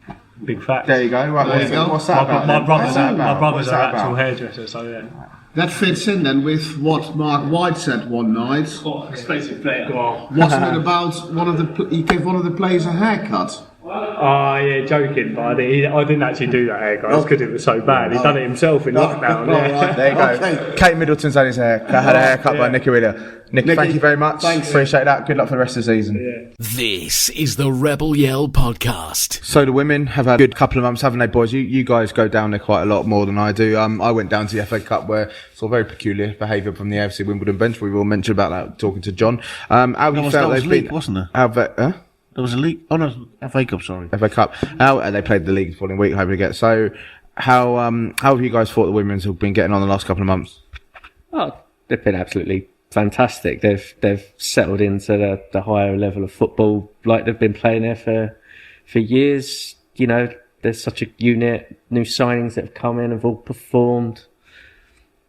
a big fact. There you go. Right, what's that about? My brother's an actual hairdresser, so yeah. That fits in then with what Mark White said one night. Expensive player. Wasn't it about he gave one of the players a haircut? Oh yeah, joking, but I didn't actually do that haircut because it was so bad. He done it himself in lockdown. Right. There you go. Okay. Kate Middleton's had had a haircut by Nicky Wheeler. Nicky, thank you very much. Thanks. Appreciate that. Good luck for the rest of the season. Yeah. This is the Rebel Yell podcast. So the women have had a good couple of months, haven't they, boys? You guys go down there quite a lot more than I do. I went down to the FA Cup where saw very peculiar behaviour from the AFC Wimbledon bench. We will mention about that talking to John. How you felt was league, wasn't there? There was a league. Oh no, FA Cup. Sorry, FA Cup. They played the league the following week. Hoping to get. So, how have you guys thought the women's have been getting on the last couple of months? Oh, they've been absolutely fantastic. They've settled into the higher level of football like they've been playing there for years. There's such a unit. New signings that have come in have all performed.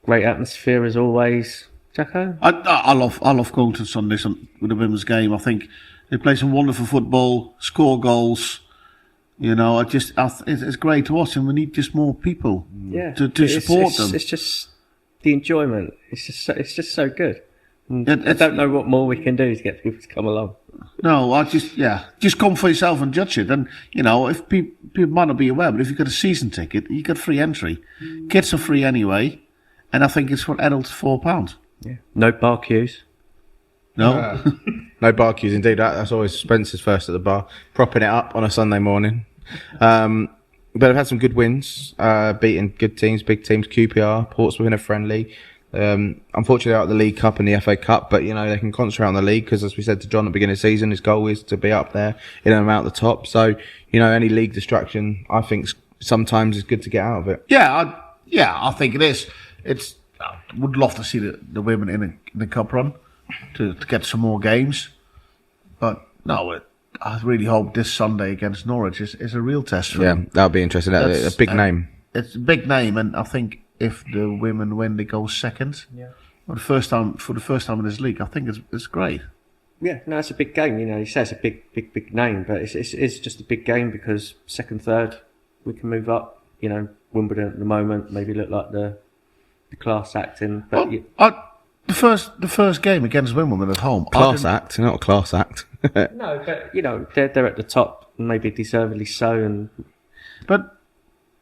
Great atmosphere as always. Jacko? I love going to Sundays with the women's game. I think they play some wonderful football, score goals. It's great to watch, and we need just more people to support them. It's just the enjoyment. It's just so good. I don't know what more we can do to get people to come along. No, just come for yourself and judge it. And if people might not be aware, but if you've got a season ticket, you got free entry. Kids are free anyway, and I think it's for adults £4. Yeah. No bar queues. No. No bar queues, indeed. That's always Spencer's first at the bar, propping it up on a Sunday morning. But I've had some good wins, beating good teams, big teams, QPR, Portsmouth in a friendly. Unfortunately out of the League Cup and the FA Cup, but they can concentrate on the league because, as we said to John at the beginning of the season, his goal is to be up there in and around the top. So, any league distraction, I think sometimes is good to get out of it. Yeah, I think it is. I would love to see the women in the cup run to get some more games, but no, I really hope this Sunday against Norwich is a real test for them. That'll be interesting. A big name. It's a big name, and I think if the women win, they go second. Yeah. For the first time in this league, I think it's great. Yeah, no, it's a big game. He says a big name, but it's just a big game because second, third, we can move up. Wimbledon at the moment maybe look like the class acting, but the first game against Wimbledon at home. Class act, not a class act. No, but they're at the top, maybe deservedly so. But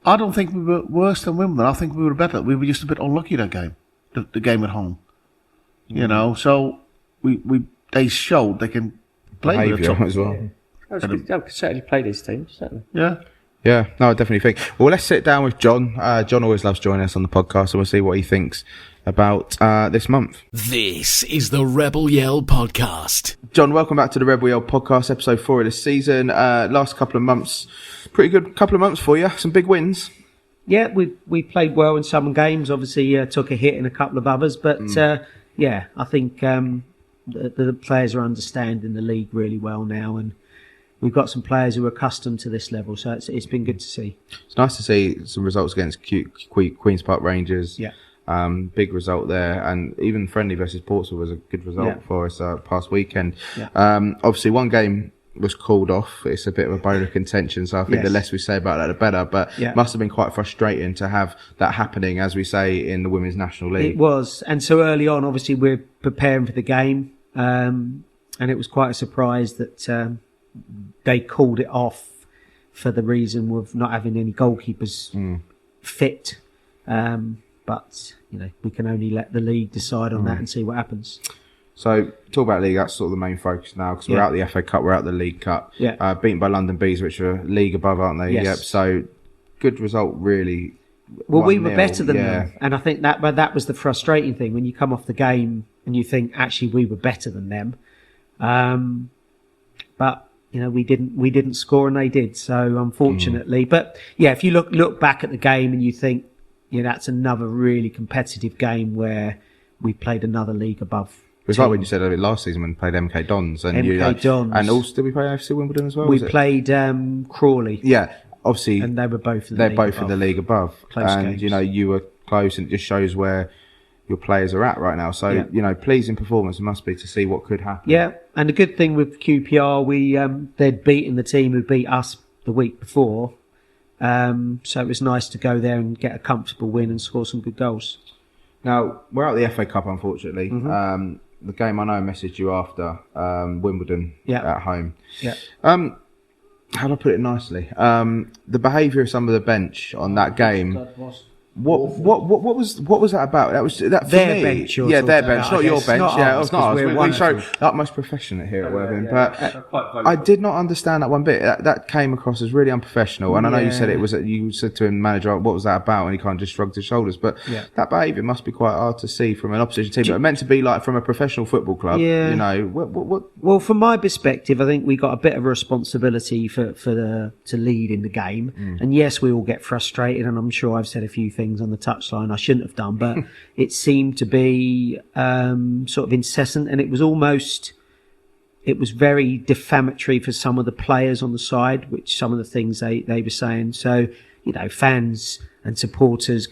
I don't think we were worse than Wimbledon. I think we were better. We were just a bit unlucky that game, the game at home. So they showed they can play with the top as well. I could certainly play these teams, certainly. Yeah. Yeah, no, I definitely think. Well, let's sit down with John. John always loves joining us on the podcast, and we'll see what he thinks about this month. This is the Rebel Yell podcast. John, welcome back to the Rebel Yell podcast, episode 4 of the season. Last couple of months, pretty good couple of months for you. Some big wins. Yeah, we played well in some games. Obviously, took a hit in a couple of others, but I think the players are understanding the league really well now, and we've got some players who are accustomed to this level, so it's been good to see. It's nice to see some results against Queen's Park Rangers. Yeah. Big result there, and even friendly versus Portsmouth was a good result for us past weekend. Yeah. Obviously, one game was called off. It's a bit of a bone of contention, so I think the less we say about that, the better. But it must have been quite frustrating to have that happening, as we say, in the Women's National League. It was, and so early on, obviously, we're preparing for the game, and it was quite a surprise that they called it off for the reason of not having any goalkeepers fit. But we can only let the league decide on that and see what happens. So, talk about league, that's sort of the main focus now, because we're out the FA Cup, we're out the League Cup. Yeah. Beaten by London Bees, which are league above, aren't they? Yes. Yep. So, good result, really. Well, we were 1-0, better than them. And I think that was the frustrating thing, when you come off the game and you think, actually, we were better than them. But, we didn't score and they did. So, unfortunately. But, if you look back at the game and you think, that's another really competitive game where we played another league above. It was like when you said last season when we played MK Dons. And Dons. And also, did we play AFC Wimbledon as well? We played Crawley. Yeah, obviously. And they were both in the league above. Close and, games. You were close, and it just shows where your players are at right now. So, pleasing performance it must be to see what could happen. Yeah, and the good thing with QPR, they'd beaten the team who beat us the week before. So it was nice to go there and get a comfortable win and score some good goals. Now, we're out of the FA Cup, unfortunately. The game I know I messaged you after, Wimbledon at home. Yeah. How do I put it nicely? The behaviour of some of the bench on that game. What was that about? That was that for their me. Bench. Yeah, their bench, about, not your bench. Not Yeah, ours, it's not ours. we're We show wonderful. utmost profession here at Worthing, but I did not understand that one bit. That came across as really unprofessional. And I know you said it was. You said to him, manager, what was that about? And he kind of just shrugged his shoulders. But that behaviour must be quite hard to see from an opposition team. But meant to be like from a professional football club. Yeah. What? Well, from my perspective, I think we got a bit of a responsibility to lead in the game. And yes, we all get frustrated, and I'm sure I've said a few things on the touchline I shouldn't have done, but it seemed to be sort of incessant, and it was very defamatory for some of the players on the side, which some of the things they were saying. So, fans and supporters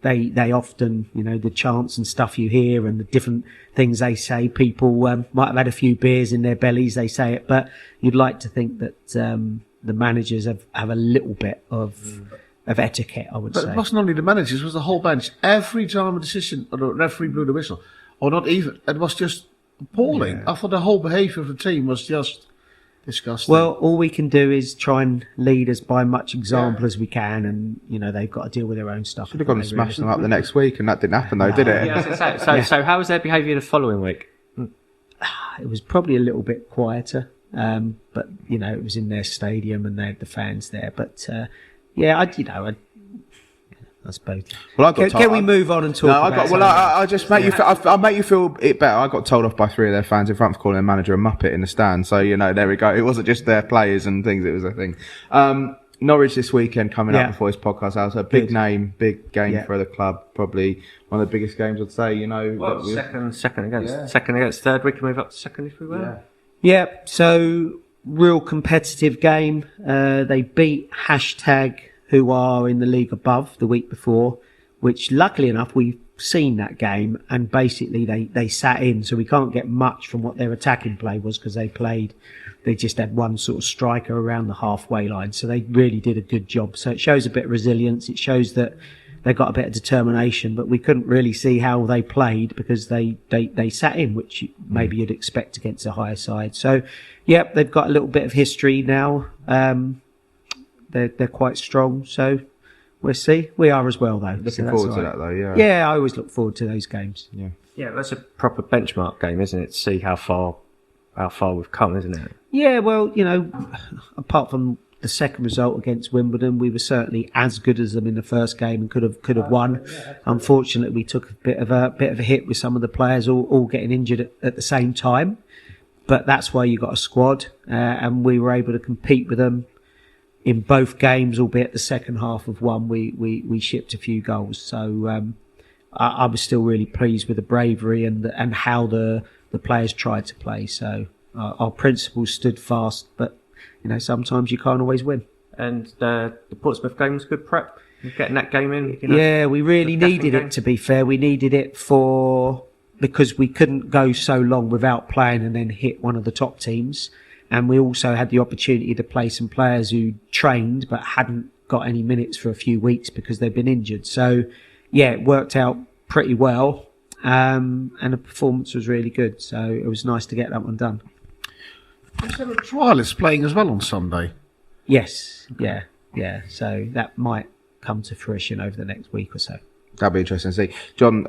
they often, the chants and stuff you hear and the different things they say, people might have had a few beers in their bellies, they say it, but you'd like to think that the managers have a little bit of etiquette, I would say. But it wasn't only the managers, it was the whole bench. Every time a decision, or the referee blew the whistle, or not even, it was just appalling. Yeah. I thought the whole behaviour of the team was just disgusting. Well, all we can do is try and lead us by much example as we can, and they've got to deal with their own stuff. Should have gone and smashed them up the next week, and that didn't happen though, did it? So how was their behaviour the following week? It was probably a little bit quieter, but it was in their stadium and they had the fans there. But I suppose. Well, Can we move on and talk? I just make you. I'll make you feel it better. I got told off by 3 of their fans in front for calling their manager a muppet in the stand. So there we go. It wasn't just their players and things. It was a thing. Norwich this weekend coming up before this podcast out. So big name, big game for the club. Probably one of the biggest games, I'd say. Second against third. We can move up to second if we will. Yeah. So real competitive game. They beat #, who are in the league above, the week before, which luckily enough we've seen that game, and basically they sat in, so we can't get much from what their attacking play was, because they just had one sort of striker around the halfway line, so they really did a good job. So it shows a bit of resilience, it shows that they got a bit of determination, but we couldn't really see how they played because they sat in, which maybe you'd expect against a higher side. So they've got a little bit of history now. They're quite strong, so we'll see. We are as well, though. Looking forward to that, though. Yeah. Yeah, I always look forward to those games. Yeah, that's a proper benchmark game, isn't it? To see how far we've come, isn't it? Yeah, well, apart from the second result against Wimbledon, we were certainly as good as them in the first game and could have won. Unfortunately, we took a bit of a hit with some of the players all getting injured at the same time. But that's why you got a squad, and we were able to compete with them in both games, albeit the second half of one, we shipped a few goals. So I was still really pleased with the bravery and how the players tried to play. So our principles stood fast, but sometimes you can't always win. And the Portsmouth game was good prep. Getting that game in. Yeah, we really definitely needed game. it, to be fair. We needed it because we couldn't go so long without playing and then hit one of the top teams. And we also had the opportunity to play some players who trained but hadn't got any minutes for a few weeks because they've been injured. So, yeah, it worked out pretty well. And the performance was really good. So it was nice to get that one done. Is there a trialist playing as well on Sunday? Yes, yeah. So that might come to fruition over the next week or so. That'd be interesting to see. John,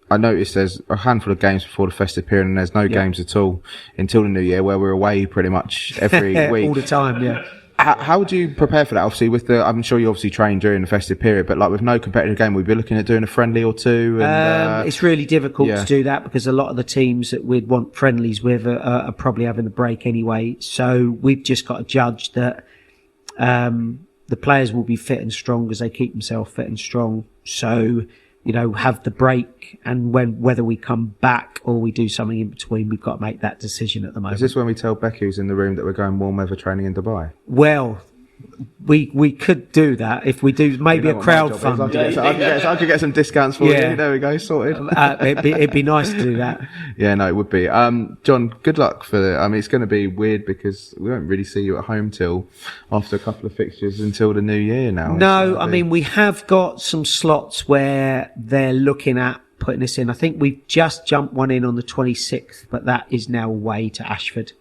I noticed there's a handful of games before the festive period and there's no games at all until the new year, where we're away pretty much every week. All the time, yeah. How do you prepare for that? Obviously, I'm sure you obviously train during the festive period, but like with no competitive game, we'd be looking at doing a friendly or two. And, It's really difficult yeah. to do that because a lot of the teams that we'd want friendlies with are probably having a break anyway. So we've just got to judge that the players will be fit and strong as they keep themselves fit and strong. So, have the break, and whether we come back or we do something in between, we've got to make that decision at the moment. is this when we tell Becky who's in the room that we're going warm weather training in Dubai? Well, we could do that if we do maybe You know a what my job is. crowdfund. I could get some discounts for Yeah. you. There we go, sorted. It'd be nice to do that. Yeah, no, it would be. John, good luck for the. I mean, it's going to be weird because we won't really see you at home till after a couple of fixtures until the new year now. No, I mean, we have got some slots where they're looking at putting us in. I think we've just jumped one in on the 26th, but that is now away to Ashford.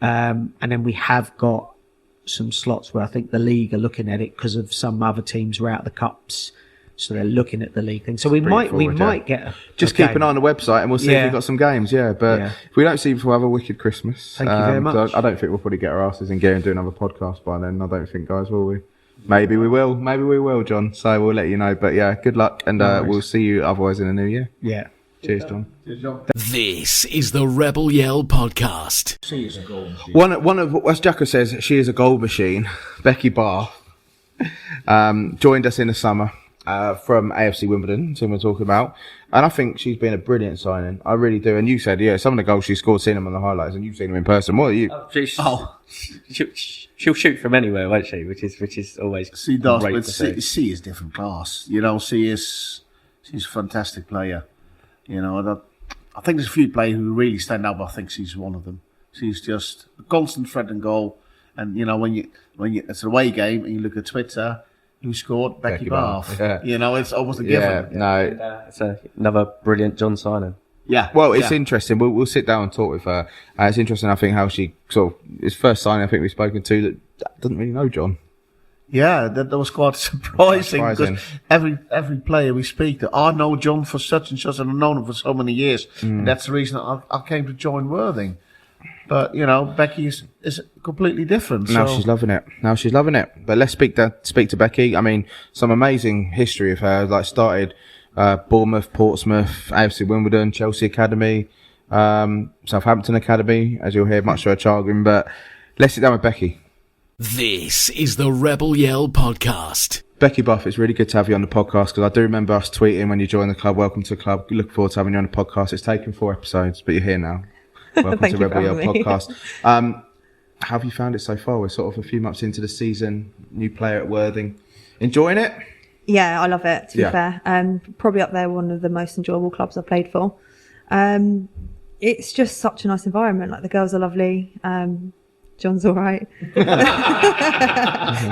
And then we have got some slots where I think the league are looking at it because of some other teams were out of the cups. So they're looking at the league thing. So we might get just keep an eye on the website and we'll see if Yeah. we've got some games. Yeah, but Yeah. if we don't see you before, have a wicked Christmas. Thank you very much. So I don't think we'll probably get our asses in gear and do another podcast by then. I don't think, guys, will we? Maybe we will. Maybe we will, John. So we'll let you know. But yeah, good luck, and we'll see you otherwise in the new year. Yeah. Cheers, John. This is the Rebel Yell Podcast. One of, as Jacko says, she is a goal machine. Becky Bath joined us in the summer from AFC Wimbledon, who we're talking about, and I think she's been a brilliant signing. I really do. And you said, yeah, some of the goals she scored, seen them on the highlights, and you've seen them in person. What are you? She'll shoot from anywhere, won't she? Which is always She does, great but to see. she is different class. she's a fantastic player. I think there's a few players who really stand out, but I think she's one of them. She's just a constant threat and goal. And when you it's an away game and you look at Twitter, who scored? Becky Bath. Yeah. It's almost a Yeah, given. no. It's another brilliant John signing. Yeah. Well, it's interesting. We'll sit down and talk with her. It's interesting, I think, how she sort of, it's first signing I think we've spoken to that doesn't really know John. Yeah, that was quite surprising Surprising. because every player we speak to, I know John for such and such, and I've known him for so many years. And that's the reason I came to join Worthing. But Becky is completely different. Now so. she's loving it. But let's speak to Becky. I mean, some amazing history of her. Like started Bournemouth, Portsmouth, AFC Wimbledon, Chelsea Academy, Southampton Academy, as you'll hear much to her children. But let's sit down with Becky. This is the Rebel Yell Podcast. Becky Buff, it's really good to have you on the podcast because I do remember us tweeting when you joined the club. Welcome to the club. Look forward to having you on the podcast. It's taken 4 episodes, but you're here now. Welcome Thank to you Rebel for Yell having me. podcast. How have you found it so far? We're sort of a few months into the season. New player at Worthing. Enjoying it? Yeah, I love it, to be Yeah. fair. Probably up there, one of the most enjoyable clubs I've played for. It's just such a nice environment. Like, the girls are lovely. John's all right.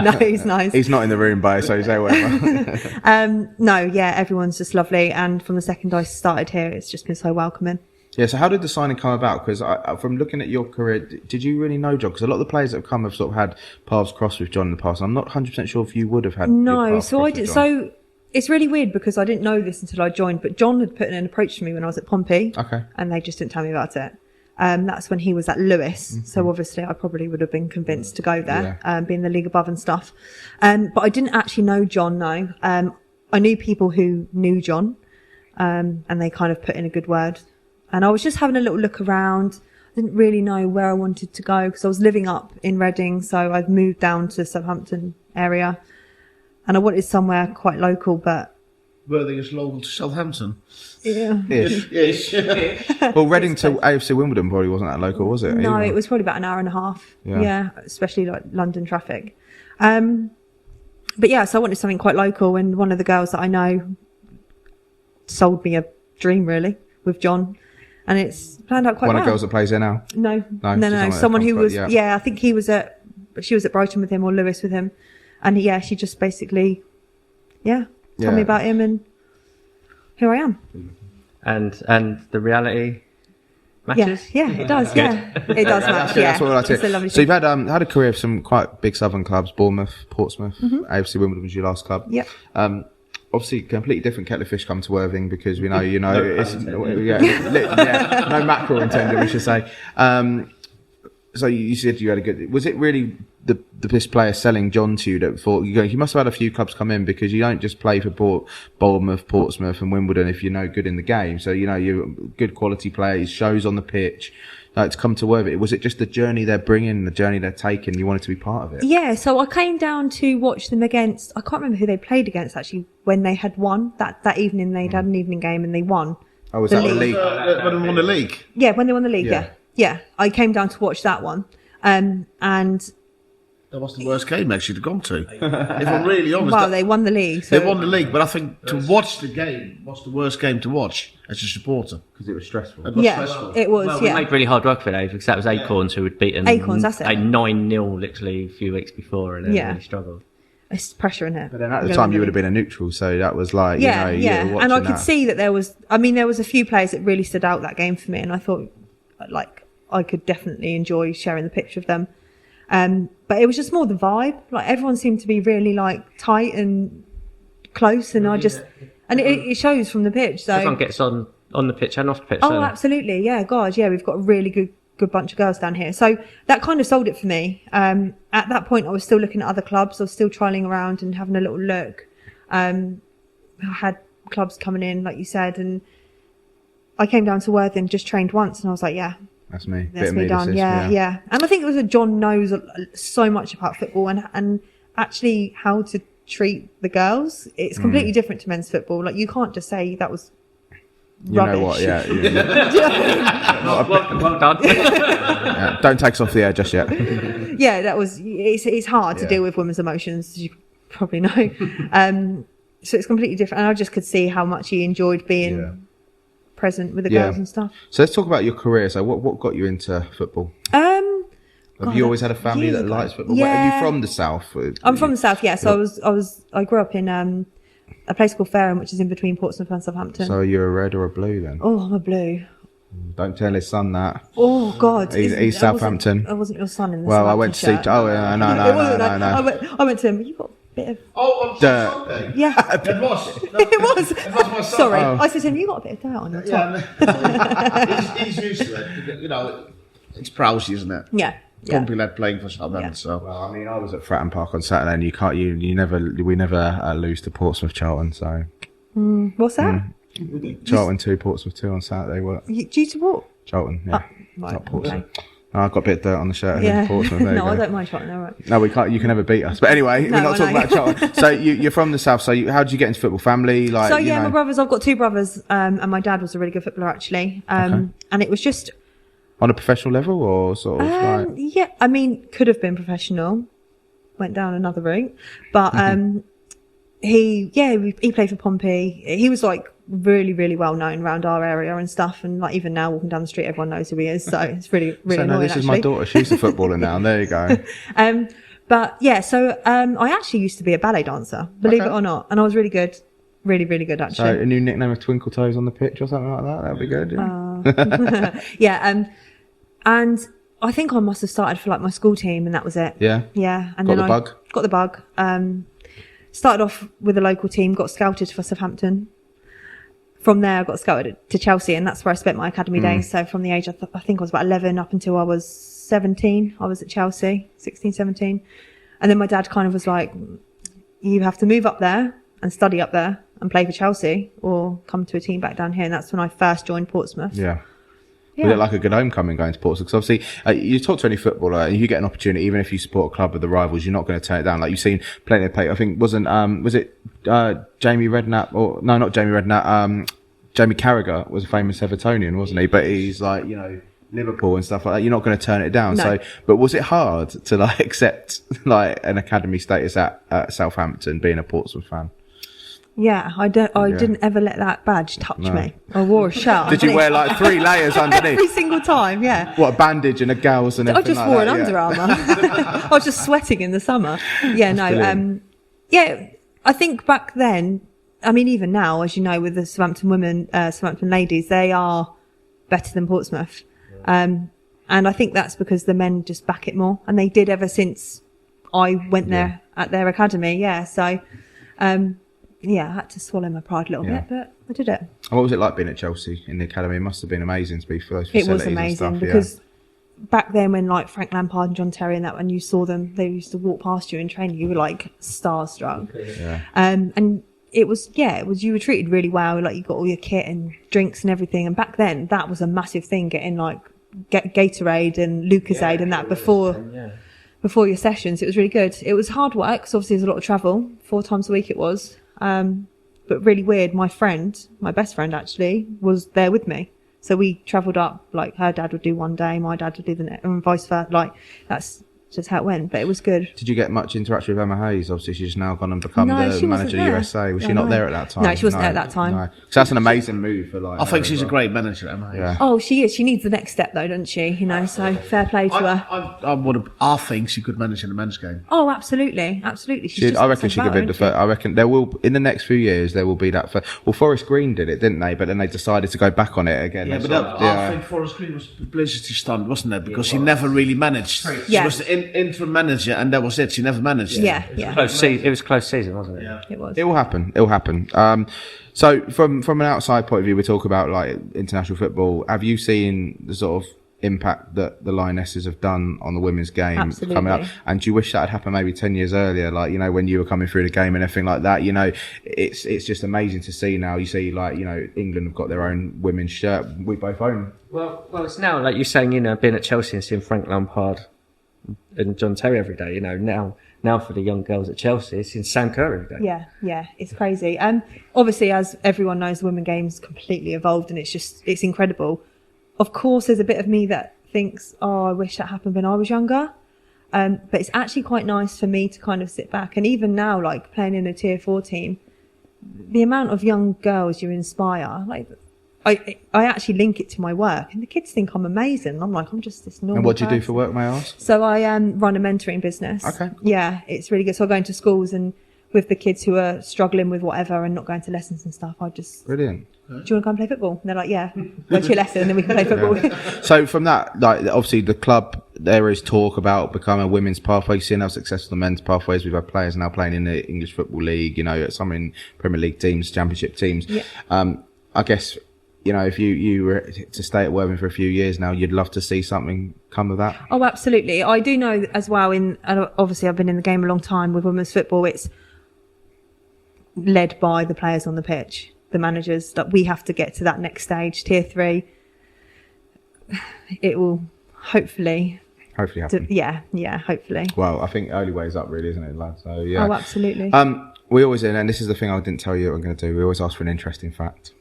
No, he's nice. He's not in the room, by so say whatever. No, yeah, everyone's just lovely. And from the second I started here, it's just been so welcoming. Yeah, so how did the signing come about? Because from looking at your career, did you really know John? Because a lot of the players that have come have sort of had paths crossed with John in the past. I'm not 100% sure if you would have had your No, paths so I crossed did. with John. So it's really weird because I didn't know this until I joined, but John had put in an approach to me when I was at Pompey. Okay. And they just didn't tell me about it. That's when he was at Lewis. So obviously I probably would have been convinced to go there, being the league above and stuff. But I didn't actually know John, no. I knew people who knew John, and they kind of put in a good word. And I was just having a little look around. I didn't really know where I wanted to go because I was living up in Reading. So I've moved down to Southampton area and I wanted somewhere quite local, but Worthing is local to Southampton. yeah. Ish. Well, Reading to AFC Wimbledon probably wasn't that local, was it? No, either? it was probably about an hour and a half. Yeah. Yeah, especially like London traffic. But yeah, so I wanted something quite local, and one of the girls that I know sold me a dream, really, with John, and it's planned out quite well. One of the girls that plays there now? No. just Someone who was, yeah. I think she was at Brighton with him, or Lewis with him, and she just basically, told me about him, and here I am. And the reality matches. Yeah, it does. Yeah, it does match. Yeah, That's what I like to it's a hear. lovely So you've thing. had a career of some quite big southern clubs: Bournemouth, Portsmouth, AFC Wimbledon was your last club. Yep. Obviously, completely different kettle of fish come to Worthing because we know, it's no mackerel intended, we should say. So you said you had a good. Was it really this player selling John to you that thought you must have had a few clubs come in, because you don't just play for Bournemouth, Portsmouth, and Wimbledon if you're no good in the game. So you're good quality players, shows on the pitch. To come to Worthing, was it just the journey they're bringing, the journey they're taking? You wanted to be part of it. Yeah, so I came down to watch them against. I can't remember who they played against actually. When they had won that evening, they'd had an evening game and they won. Oh, was the that the league. league? When they won the league. Yeah, when they won the league. Yeah. Yeah. I came down to watch that one, and That was the worst game actually to gone to. If I'm really honest. well, they won the league. So They won the league, but I think to watch the game was the worst game to watch as a supporter. Because it was stressful. It was yeah, stressful. it was. Well, we yeah, made really hard work for it, because that was Acorns who had beaten Acorns, that's it. a 9-0 literally a few weeks before, and then really struggled. it's pressure in it. But then at the time you would have been a neutral, so that was like, Yeah, you were and I watching could that. see that there was a few players that really stood out that game for me, and I thought like I could definitely enjoy sharing the pitch with them. But it was just more the vibe. Like everyone seemed to be really like tight and close, and it shows from the pitch. So Everyone gets on the pitch and off the pitch. oh, don't they? absolutely, yeah, God, yeah, we've got a really good bunch of girls down here. So that kind of sold it for me. At that point, I was still looking at other clubs. I was still trialing around and having a little look. I had clubs coming in, like you said, and I came down to Worthing, just trained once, and I was like, yeah, That's me. that's me done. Yeah. And I think it was that John knows so much about football and actually how to treat the girls. It's completely different to men's football. Like you can't just say that was rubbish. You know what? Yeah. Well done. Yeah, don't take us off the air just yet. Yeah, that was. It's hard to deal with women's emotions, as you probably know. So it's completely different, and I just could see how much he enjoyed being present with the girls and stuff. So let's talk about your career. So what got you into football? Have you always had a family that likes football? Yeah. Are you from the south? I'm from the south, yeah. So I grew up in a place called Fareham, which is in between Portsmouth and Southampton. So you're a red or a blue then? Oh, I'm a blue. Don't tell his son that. Oh God, He's Southampton. I wasn't your son in the Well, I went to see. shirt. Oh, yeah, no. I went to him. You got a bit of. Oh, Dirt. Yeah. It was. No, It was. It was my son. Sorry, Oh. I said to him, "You got a bit of dirt on your top." Yeah, he's used to it. You know, it's Prowsey, isn't it? Yeah. Pumpy lad playing for Southampton. Yeah. So Well, I mean, I was at Fratton Park on Saturday, and we never lose to Portsmouth Charlton. So What's that? Charlton 2, Portsmouth 2 on Saturday. What? Due to what? Charlton, yeah. Right, Not Portsmouth. okay. Oh, I've got a bit of dirt on the shirt here. Yeah. Portsmouth, there you No, go. I don't mind Charlton. All right. No, we can't. You can never beat us. But anyway, No, we're not I talking know. about Charlton. So you're from the south. So how did you get into football? Family, like So you yeah, know. my brothers. I've got two brothers, and my dad was a really good footballer actually. And it was just, On a professional level, or sort of like yeah. I mean, could have been professional. Went down another route, but he played for Pompey. He was like really, really well known around our area and stuff. And like even now, walking down the street, everyone knows who he is. So it's really, really So no, annoying. this is my actually. daughter. She's a footballer now. And there you go. But yeah, so I actually used to be a ballet dancer, believe it or not, and I was really good, really, really good So actually. a new nickname of Twinkle Toes on the pitch or something like that. That'd be good. Yeah. Yeah, and I think I must have started for like my school team, and that was it. Yeah? Yeah, and Got then the I bug? got the bug. Started off with a local team, got scouted for Southampton. From there, I got scouted to Chelsea, and that's where I spent my academy days. So from the age I think I was about 11 up until I was 17, I was at Chelsea, 16, 17. And then my dad kind of was like, you have to move up there and study up there and play for Chelsea, or come to a team back down here. And that's when I first joined Portsmouth. Yeah. Yeah. Was it like a good homecoming going to Portsmouth? Because obviously, you talk to any footballer, and you get an opportunity, even if you support a club with the rivals, you're not going to turn it down. Like you've seen plenty of play. I think was it Jamie Redknapp, or no, not Jamie Redknapp. Jamie Carragher was a famous Evertonian, wasn't he? But he's like, Liverpool and stuff like that, you're not going to turn it down. No. So, but was it hard to like accept like an academy status at Southampton, being a Portsmouth fan? Yeah, I didn't ever let that badge touch me. I wore a shirt. Did you wear like 3 layers underneath? Every single time, yeah. What, a bandage and a gauze and I everything just like wore that? an Under Armour. I was just sweating in the summer. Yeah, no. brilliant. Yeah, I think back then, I mean, even now, as you know, with the Southampton ladies, they are better than Portsmouth. And I think that's because the men just back it more. And they did ever since I went there at their academy. Yeah. So, yeah, I had to swallow my pride a little bit, but I did it. And what was it like being at Chelsea in the academy? It must have been amazing to be for those It facilities was amazing and stuff, because back then when like Frank Lampard and John Terry and that, when you saw them, they used to walk past you in training, you were like starstruck. Yeah. And it was, you were treated really well. Like you got all your kit and drinks and everything. And back then that was a massive thing, getting like Gatorade and Lucozade and that before your sessions. It was really good. It was hard work, so obviously there's a lot of travel, 4 times a week it was. But really weird. My best friend actually, was there with me. So we travelled up, like her dad would do one day, my dad would do the next, and vice versa. Like that's just how it went, but it was good. Did you get much interaction with Emma Hayes? Obviously, she's now gone and become No, the she wasn't manager of there. USA. Was she No, not no. there at that time? No, she wasn't there at that time. No. So that's an amazing move for like. I think her she's as a well. great manager, Emma. Yeah. Oh, she is. She needs the next step though, doesn't she? You know, so fair play to her. I think she could manage in the men's game. Oh, absolutely. She's I reckon she could be the first. I reckon there will, in the next few years, there will be that. Well, Forest Green did it, didn't they? But then they decided to go back on it again. Yeah, They but sort of- I think Forrest Green was publicity stunt, wasn't it? Because she never really managed. She Yeah. was the interim manager, and that was it. She never managed. Yeah. It was close season, wasn't it? Yeah. It was. It will happen. It will happen. So from an outside point of view, we talk about like international football. Have you seen the sort of impact that the Lionesses have done on the women's game Absolutely. coming up? And do you wish that had happened maybe 10 years earlier? Like, you know, when you were coming through the game and everything like that, you know, it's just amazing to see now. You see, like, you know, England have got their own women's shirt. We both own. Well, it's now like you're saying, you know, being at Chelsea and seeing Frank Lampard and John Terry every day. You know, now for the young girls at Chelsea, it's in Sam Kerr every day. Yeah, it's crazy. Obviously, as everyone knows, the women's game's completely evolved, and it's incredible. Of course, there's a bit of me that thinks, oh, I wish that happened when I was younger. But it's actually quite nice for me to kind of sit back, and even now, like playing in a tier 4 team, the amount of young girls you inspire, like. I actually link it to my work, and the kids think I'm amazing. I'm like, I'm just this normal. And what do you do person. for work, may I ask? So I run a mentoring business. Okay. Yeah, it's really good. So I go into schools and with the kids who are struggling with whatever and not going to lessons and stuff, I just, Brilliant. do you want to come play football? And they're like, yeah, go to your lesson and then we can play football. So from that, like, obviously the club, there is talk about becoming a women's pathway. You've seen how successful the men's pathways. We've had players now playing in the English Football League, you know, some in Premier League teams, Championship teams. Yeah. I guess, you know, if you were to stay at Worthing for a few years now, you'd love to see something come of that. Oh, absolutely. I do know as well, and obviously I've been in the game a long time with women's football, it's led by the players on the pitch, the managers, that we have to get to that next stage, tier 3. It will hopefully Happen. yeah, hopefully. Well, I think early way is up, really, isn't it, lad? So yeah. Oh, absolutely. We always, and this is the thing I didn't tell you what I'm going to do. We always ask for an interesting fact.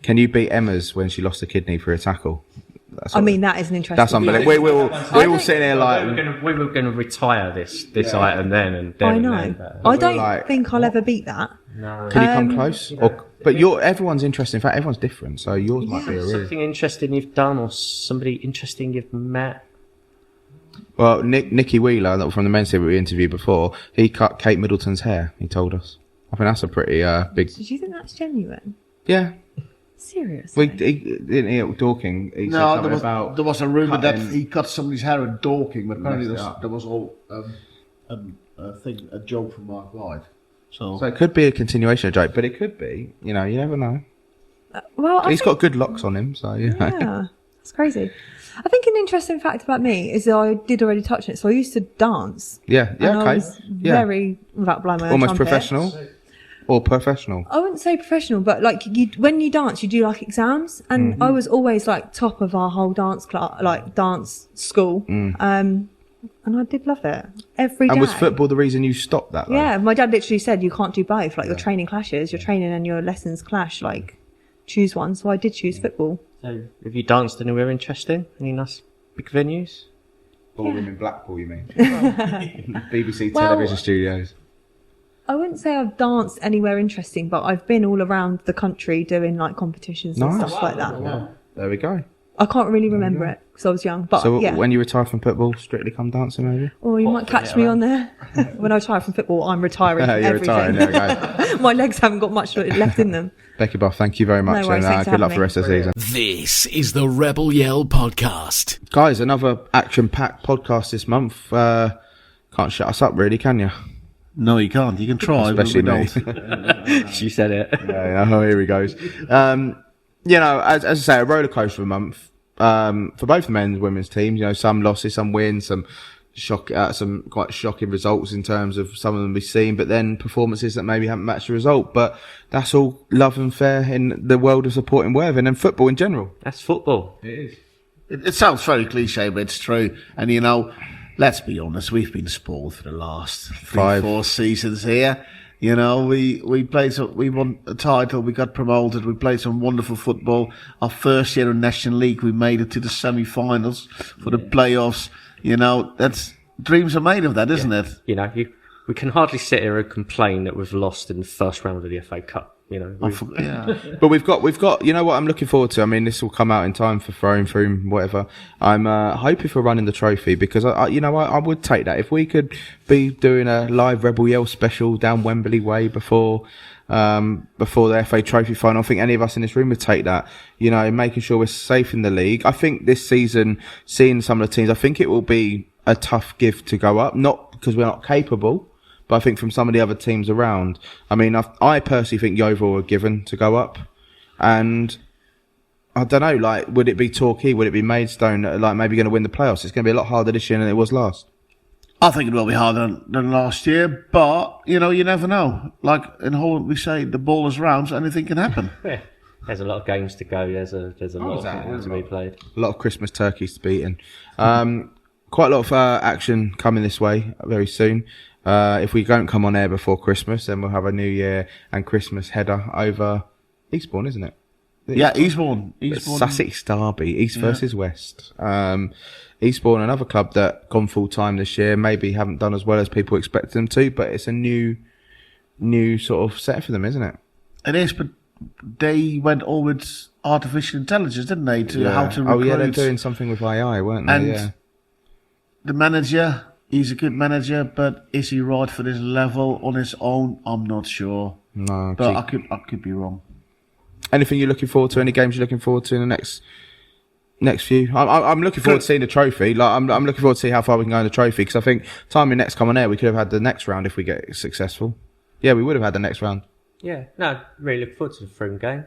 Can you beat Emma's when she lost a kidney for a tackle? I mean, that is an interesting. That's unbelievable. We're all sitting here like. We were going to retire this item then and then. I and know. then, but- I don't like, think I'll ever beat that. No. Can you come close? But everyone's interesting. In fact, everyone's different. So yours might be a really. Something interesting you've done or somebody interesting you've met? Well, Nicky Wheeler from the men's team we interviewed before, he cut Kate Middleton's hair. He told us. I think that's a pretty big. Did you think that's genuine? Yeah. Seriously? Didn't he at Dorking? He said No, something about there was a rumour that cutting- he cut somebody's hair in Dorking, but apparently Messed it up. there was all a joke from Mark White. So So it could be a continuation of joke, but it could be. You know, you never know. Well, He's got good locks on him, so you know. Yeah, it's crazy. I think an interesting fact about me is that I did already touch on it. So I used to dance. Yeah, And I okay. was Yeah. very, without blowing my own Almost trumpet. professional or professional. I wouldn't say professional, but like when you dance, you do like exams, and Mm-hmm. I was always like top of our whole dance class, like dance school. And I did love it every day. Mm. And was football the reason you stopped that? Though? Yeah, my dad literally said you can't do both. Like your training clashes, your training and your lessons clash. Like choose one, so I did choose football. So, have you danced anywhere interesting? Any nice big venues? Ballroom in Blackpool, you mean? BBC Well- television studios. I wouldn't say I've danced anywhere interesting, but I've been all around the country doing like competitions and Nice. stuff like that. There we go. I can't really remember it because I was young, but So yeah. when you retire from football, Strictly Come Dancing, maybe? Or you might catch me on there. When I retire from football, I'm retiring from You're everything. retiring, there we go. My legs haven't got much left in them. Becky Buff, thank you very much, No worries, and thanks for good luck having for the rest of the season. This is the Rebel Yell podcast. Guys, another action-packed podcast this month. Can't shut us up, really, can you? No, you can't. You can try, Especially but we me. don't. She said it. Oh, here he goes. As I say, a roller coaster of a month for both the men's and women's teams. You know, some losses, some wins, some quite shocking results in terms of some of them we've seen, but then performances that maybe haven't matched the result. But that's all love and fair in the world of supporting Worthing and football in general. That's football. It sounds very cliche, but it's true. And, you know, let's be honest, we've been spoiled for the last 3-4 seasons here. You know, we won a title, we got promoted, we played some wonderful football. Our first year in National League, we made it to the semi-finals for the playoffs. You know, dreams are made of that, isn't it? You know, we can hardly sit here and complain that we've lost in the first round of the FA Cup. You know, Yeah. But we've got. You know what I'm looking forward to. I mean, this will come out in time for throwing through whatever. I'm hoping for running the trophy because I would take that if we could be doing a live Rebel Yell special down Wembley Way before the FA Trophy final. I think any of us in this room would take that. You know, making sure we're safe in the league. I think this season, seeing some of the teams, I think it will be a tough gift to go up. Not because we're not capable, but I think from some of the other teams around. I mean, I personally think Yeovil are given to go up. And I don't know, like, would it be Torquay? Would it be Maidstone? Like, maybe going to win the playoffs? It's going to be a lot harder this year than it was last. I think it will be harder than last year, but, you know, you never know. Like in Holland, we say the ball is round, so anything can happen. yeah, there's a lot of games to go. There's a lot of football to be played. A lot of Christmas turkeys to be eaten. Quite a lot of action coming this way very soon. If we don't come on air before Christmas, then we'll have a New Year and Christmas header over Eastbourne, isn't it? Yeah, Eastbourne. Sussex Derby, East versus West. Eastbourne, another club that gone full time this year, maybe haven't done as well as people expected them to, but it's a new sort of set for them, isn't it? It is, but they went all with artificial intelligence, didn't they? How to recruit. Oh yeah, they're doing something with AI, weren't they? And yeah. the manager, he's a good manager, but is he right for this level on his own? I'm not sure. No, But I could be wrong. anything you're looking forward to? Any games you're looking forward to in the next few? I'm looking forward to seeing the trophy. Like I'm looking forward to see how far we can go in the trophy because I think time in next come on air we could have had the next round if we get successful. Yeah, we would have had the next round. Yeah, no, really look forward to the Froome game.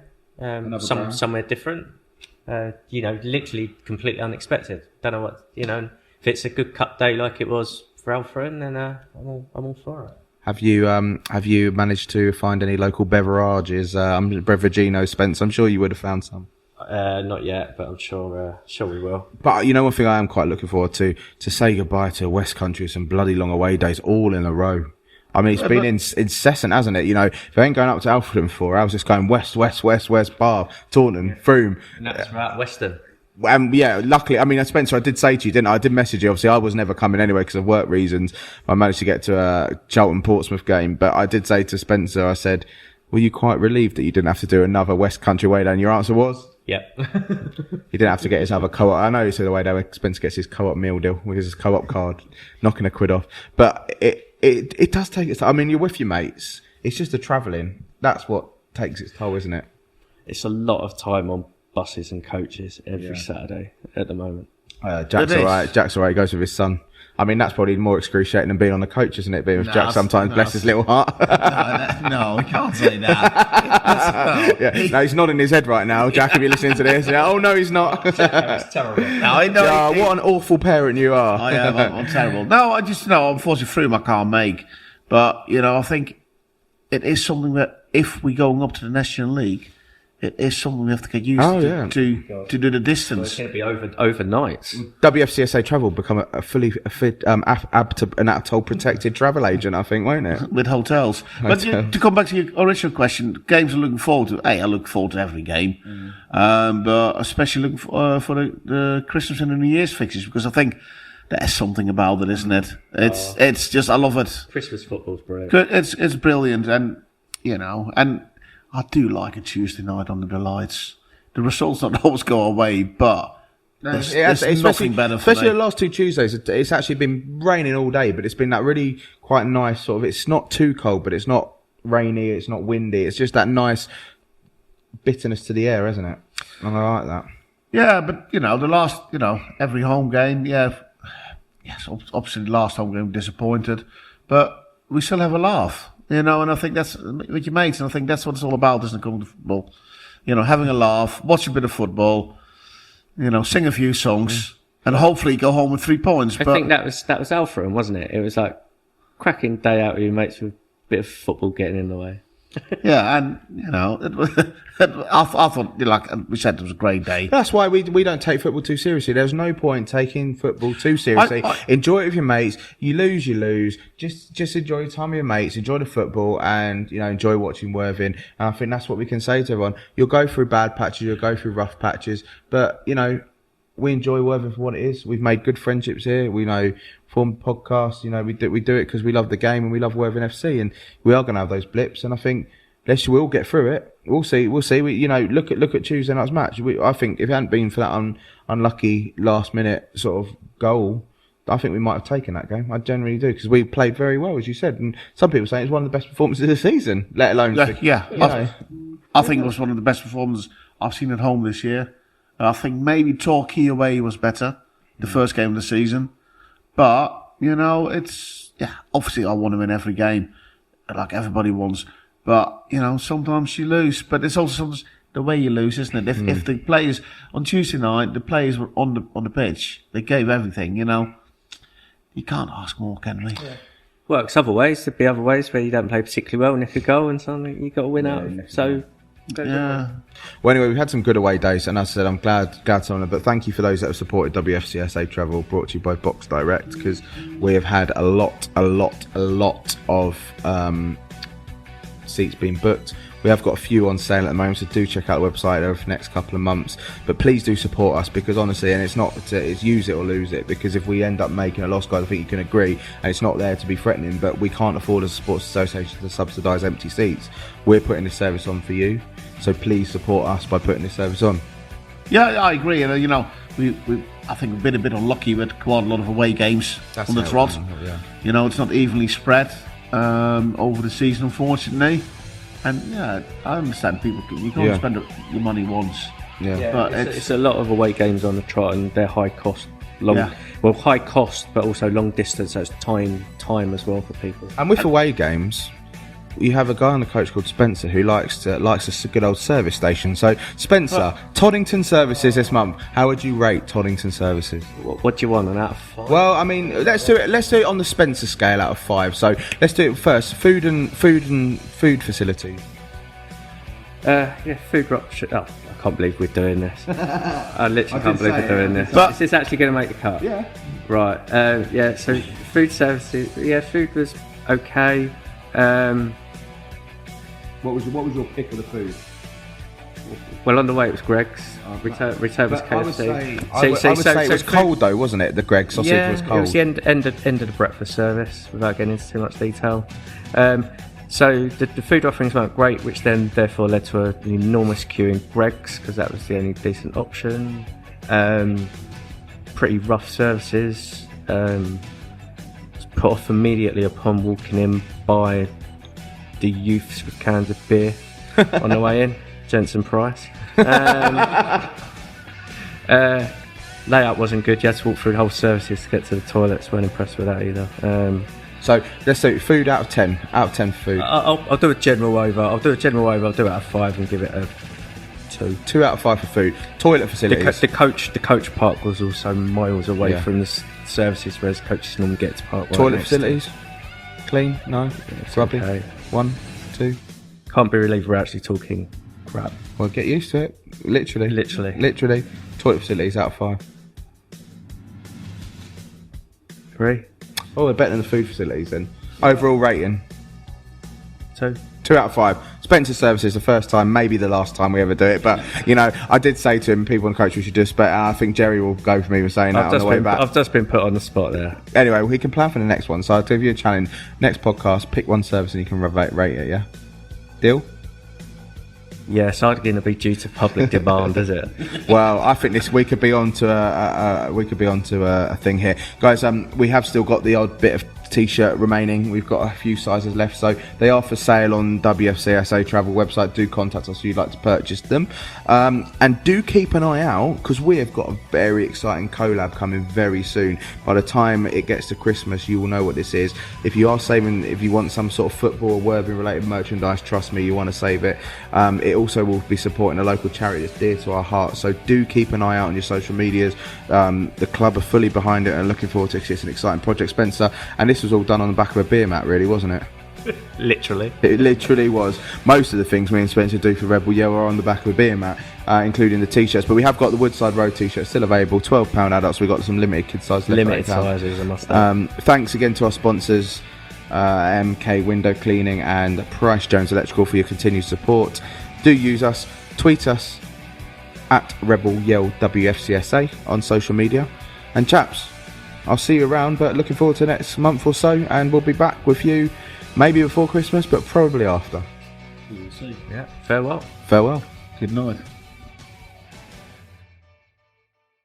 Somewhere different. You know, literally completely unexpected. Don't know what, you know, if it's a good cup day like it was for Alfred, then I'm all for it. Have you managed to find any local beverages? Beveragino, Spence. I'm sure you would have found some. Not yet, but I'm sure we will. But you know, one thing I am quite looking forward to say goodbye to West Country, some bloody long away days all in a row. I mean, it's been incessant, hasn't it? You know, if I ain't going up to Alfredton for, I was just going west, Bath, Taunton, Froome. And that's right, Western. Yeah, luckily, I mean, Spencer, I did say to you, didn't I? I did message you. Obviously, I was never coming anyway because of work reasons. I managed to get to a Charlton-Portsmouth game, but I did say to Spencer, I said, were you quite relieved that you didn't have to do another West Country way down? Your answer was? Yep. He didn't have to get his other co-op. I know he said the way down Spencer gets his co-op meal deal with his co-op card, knocking £1 off. But it does take its time. I mean, you're with your mates. It's just the travelling. That's what takes its toll, isn't it? It's a lot of time on buses and coaches every Saturday at the moment. Jack's alright. Jack's alright. He goes with his son. I mean, that's probably more excruciating than being on the coach, isn't it? Being with Jack sometimes, bless his little heart. No, we can't say that. Yeah, no, he's nodding his head right now. Jack, if you're listening to this, yeah, oh no, he's not. It's terrible. No, I know. Yeah, what an awful parent you are. I am. I'm terrible. No, I just know. Unfortunately, Froome I can't make. But you know, I think it is something that if we going up to the National League, it is something we have to get used to do the distance. It's going to be overnight. WFCSA Travel become a fully an ATOL protected travel agent, I think, won't it? With hotels. But to come back to your original question, games I'm looking forward to. I look forward to every game, but especially looking for the Christmas and the New Year's fixtures, because I think there's something about it, isn't it? It's just, I love it. Christmas football's brilliant. It's brilliant, and and I do like a Tuesday night under the lights. The results don't always go away, but there's nothing better for especially me. the last 2 Tuesdays. It's actually been raining all day, but it's been that really quite nice sort of. It's not too cold, but it's not rainy. It's not windy. It's just that nice bitterness to the air, isn't it? And I like that. Yeah, but the last, every home game, yes, obviously the last home game disappointed, but we still have a laugh, and I think that's with your mates, and I think that's what it's all about, isn't it, coming to football? Having a laugh, watch a bit of football, sing a few songs, and hopefully go home with 3 points. I think that was Alfred, wasn't it? It was like cracking day out with your mates with a bit of football getting in the way. Yeah, and I thought, like we said, it was a great day. That's why we don't take football too seriously. There's no point taking football too seriously. Enjoy it with your mates. You lose. Just enjoy your time with your mates. Enjoy the football, and enjoy watching Worthing. And I think that's what we can say to everyone. You'll go through bad patches. You'll go through rough patches, but we enjoy Worthing for what it is. We've made good friendships here. We formed podcasts. We do it because we love the game and we love Worthing FC, and we are going to have those blips. And I think we'll get through it. We'll see. We look at Tuesday night's match. I think if it hadn't been for that unlucky last minute sort of goal, I think we might have taken that game. I generally do, because we played very well, as you said, and some people say it's one of the best performances of the season. Let alone I think it was one of the best performances I've seen at home this year. I think maybe Torquay away was better, the first game of the season. But, obviously I want to win every game, like everybody wants. But, sometimes you lose. But it's also sometimes the way you lose, isn't it? If the players, on Tuesday night, the players were on the pitch, they gave everything, you can't ask more, can we? Yeah. Works other ways. There'd be other ways where you don't play particularly well, and if you go and something, you've got to win out. So... Yeah. Well, anyway, we've had some good away days, and as I said, I'm glad some of them. But thank you for those that have supported WFCSA Travel, brought to you by Box Direct, because we have had a lot of seats being booked. We have got a few on sale at the moment, so do check out the website over the next couple of months. But please do support us, because honestly, and it's use it or lose it, because if we end up making a loss, guys, I think you can agree, and it's not there to be threatening, but we can't afford as a sports association to subsidise empty seats. We're putting this service on for you, so please support us by putting this service on. Yeah, I agree. And I think we've been a bit unlucky with quite a lot of away games on the trot. It's not evenly spread over the season, unfortunately. And I understand people. You can only spend your money once. Yeah, but it's a lot of away games on the trot, and they're high cost. High cost, but also long distance. So it's time as well for people. And with away games, you have a guy on the coach called Spencer who likes a good old service station. So Spencer, Toddington Services this month. How would you rate Toddington Services? What do you want, an out of 5? Well, I mean, let's do it on the Spencer scale out of 5. So let's do it first. Food facilities. Food option. Oh, I can't believe we're doing this. I literally can't believe we're doing this. But is this actually going to make the cut? Yeah. Right. So food services. Yeah, food was okay. What was your pick of the food? Well, on the way it was Greg's. Return was KFC. I would say it was cold though, wasn't it? The Greg's sausage was cold. It was the end of the breakfast service, without getting into too much detail. So the food offerings weren't great, which then therefore led to an enormous queue in Greg's, because that was the only decent option. Pretty rough services. Was put off immediately upon walking in by the youths with cans of beer on the way in, Jensen Price. Layout wasn't good. You had to walk through the whole services to get to the toilets. Weren't impressed with that either. So let's do food out of 10. Out of 10 for food. I'll do a general over. I'll do it out of 5 and give it a 2. 2 out of 5 for food. Toilet facilities. The coach park was also miles away from the services, whereas coaches normally get to park. Toilet facilities. Clean? No. Grubby. Okay. 1, 2. Can't believe we're actually talking crap. Well, get used to it. Literally. Toilet facilities out of 5. 3. Oh, they're better than the food facilities then. Overall rating. 2. 2 out of 5. Spencer Services, the first time, maybe the last time we ever do it. But, you know, I did say to him, people on coach, we should do a spec. I think Jerry will go for me with saying that on the way back. I've just been put on the spot there. Anyway, we can plan for the next one. So I'll give you a challenge. Next podcast, pick one service and you can rate it, yeah? Deal? Yeah, it's either going to be due to public demand, is it? Well, I think we could be on to a thing here, guys. We have still got the odd bit of t-shirt remaining. We've got a few sizes left, so they are for sale on WFCSA Travel website. Do contact us if you'd like to purchase them, and do keep an eye out because we have got a very exciting collab coming very soon. By the time it gets to Christmas, you will know what this is. If you are saving, if you want some sort of football or Worthing related merchandise, trust me, you want to save it. It also will be supporting a local charity that's dear to our heart, so do keep an eye out on your social medias. The club are fully behind it and looking forward to it. It's an exciting project, Spencer, and this was all done on the back of a beer mat, really, wasn't it? Literally. It literally was. Most of the things me and Spencer do for Rebel Yell are on the back of a beer mat, including the t-shirts, but we have got the Woodside Road t-shirts still available, £12 adults. We've got some limited kid size left. Limited sizes, I must say. Thanks again to our sponsors, MK Window Cleaning and Price Jones Electrical, for your continued support. Do use us, tweet us at Rebel Yell WFCSA on social media. And chaps, I'll see you around, but looking forward to next month or so, and we'll be back with you maybe before Christmas, but probably after. Yeah, farewell. Farewell. Good night.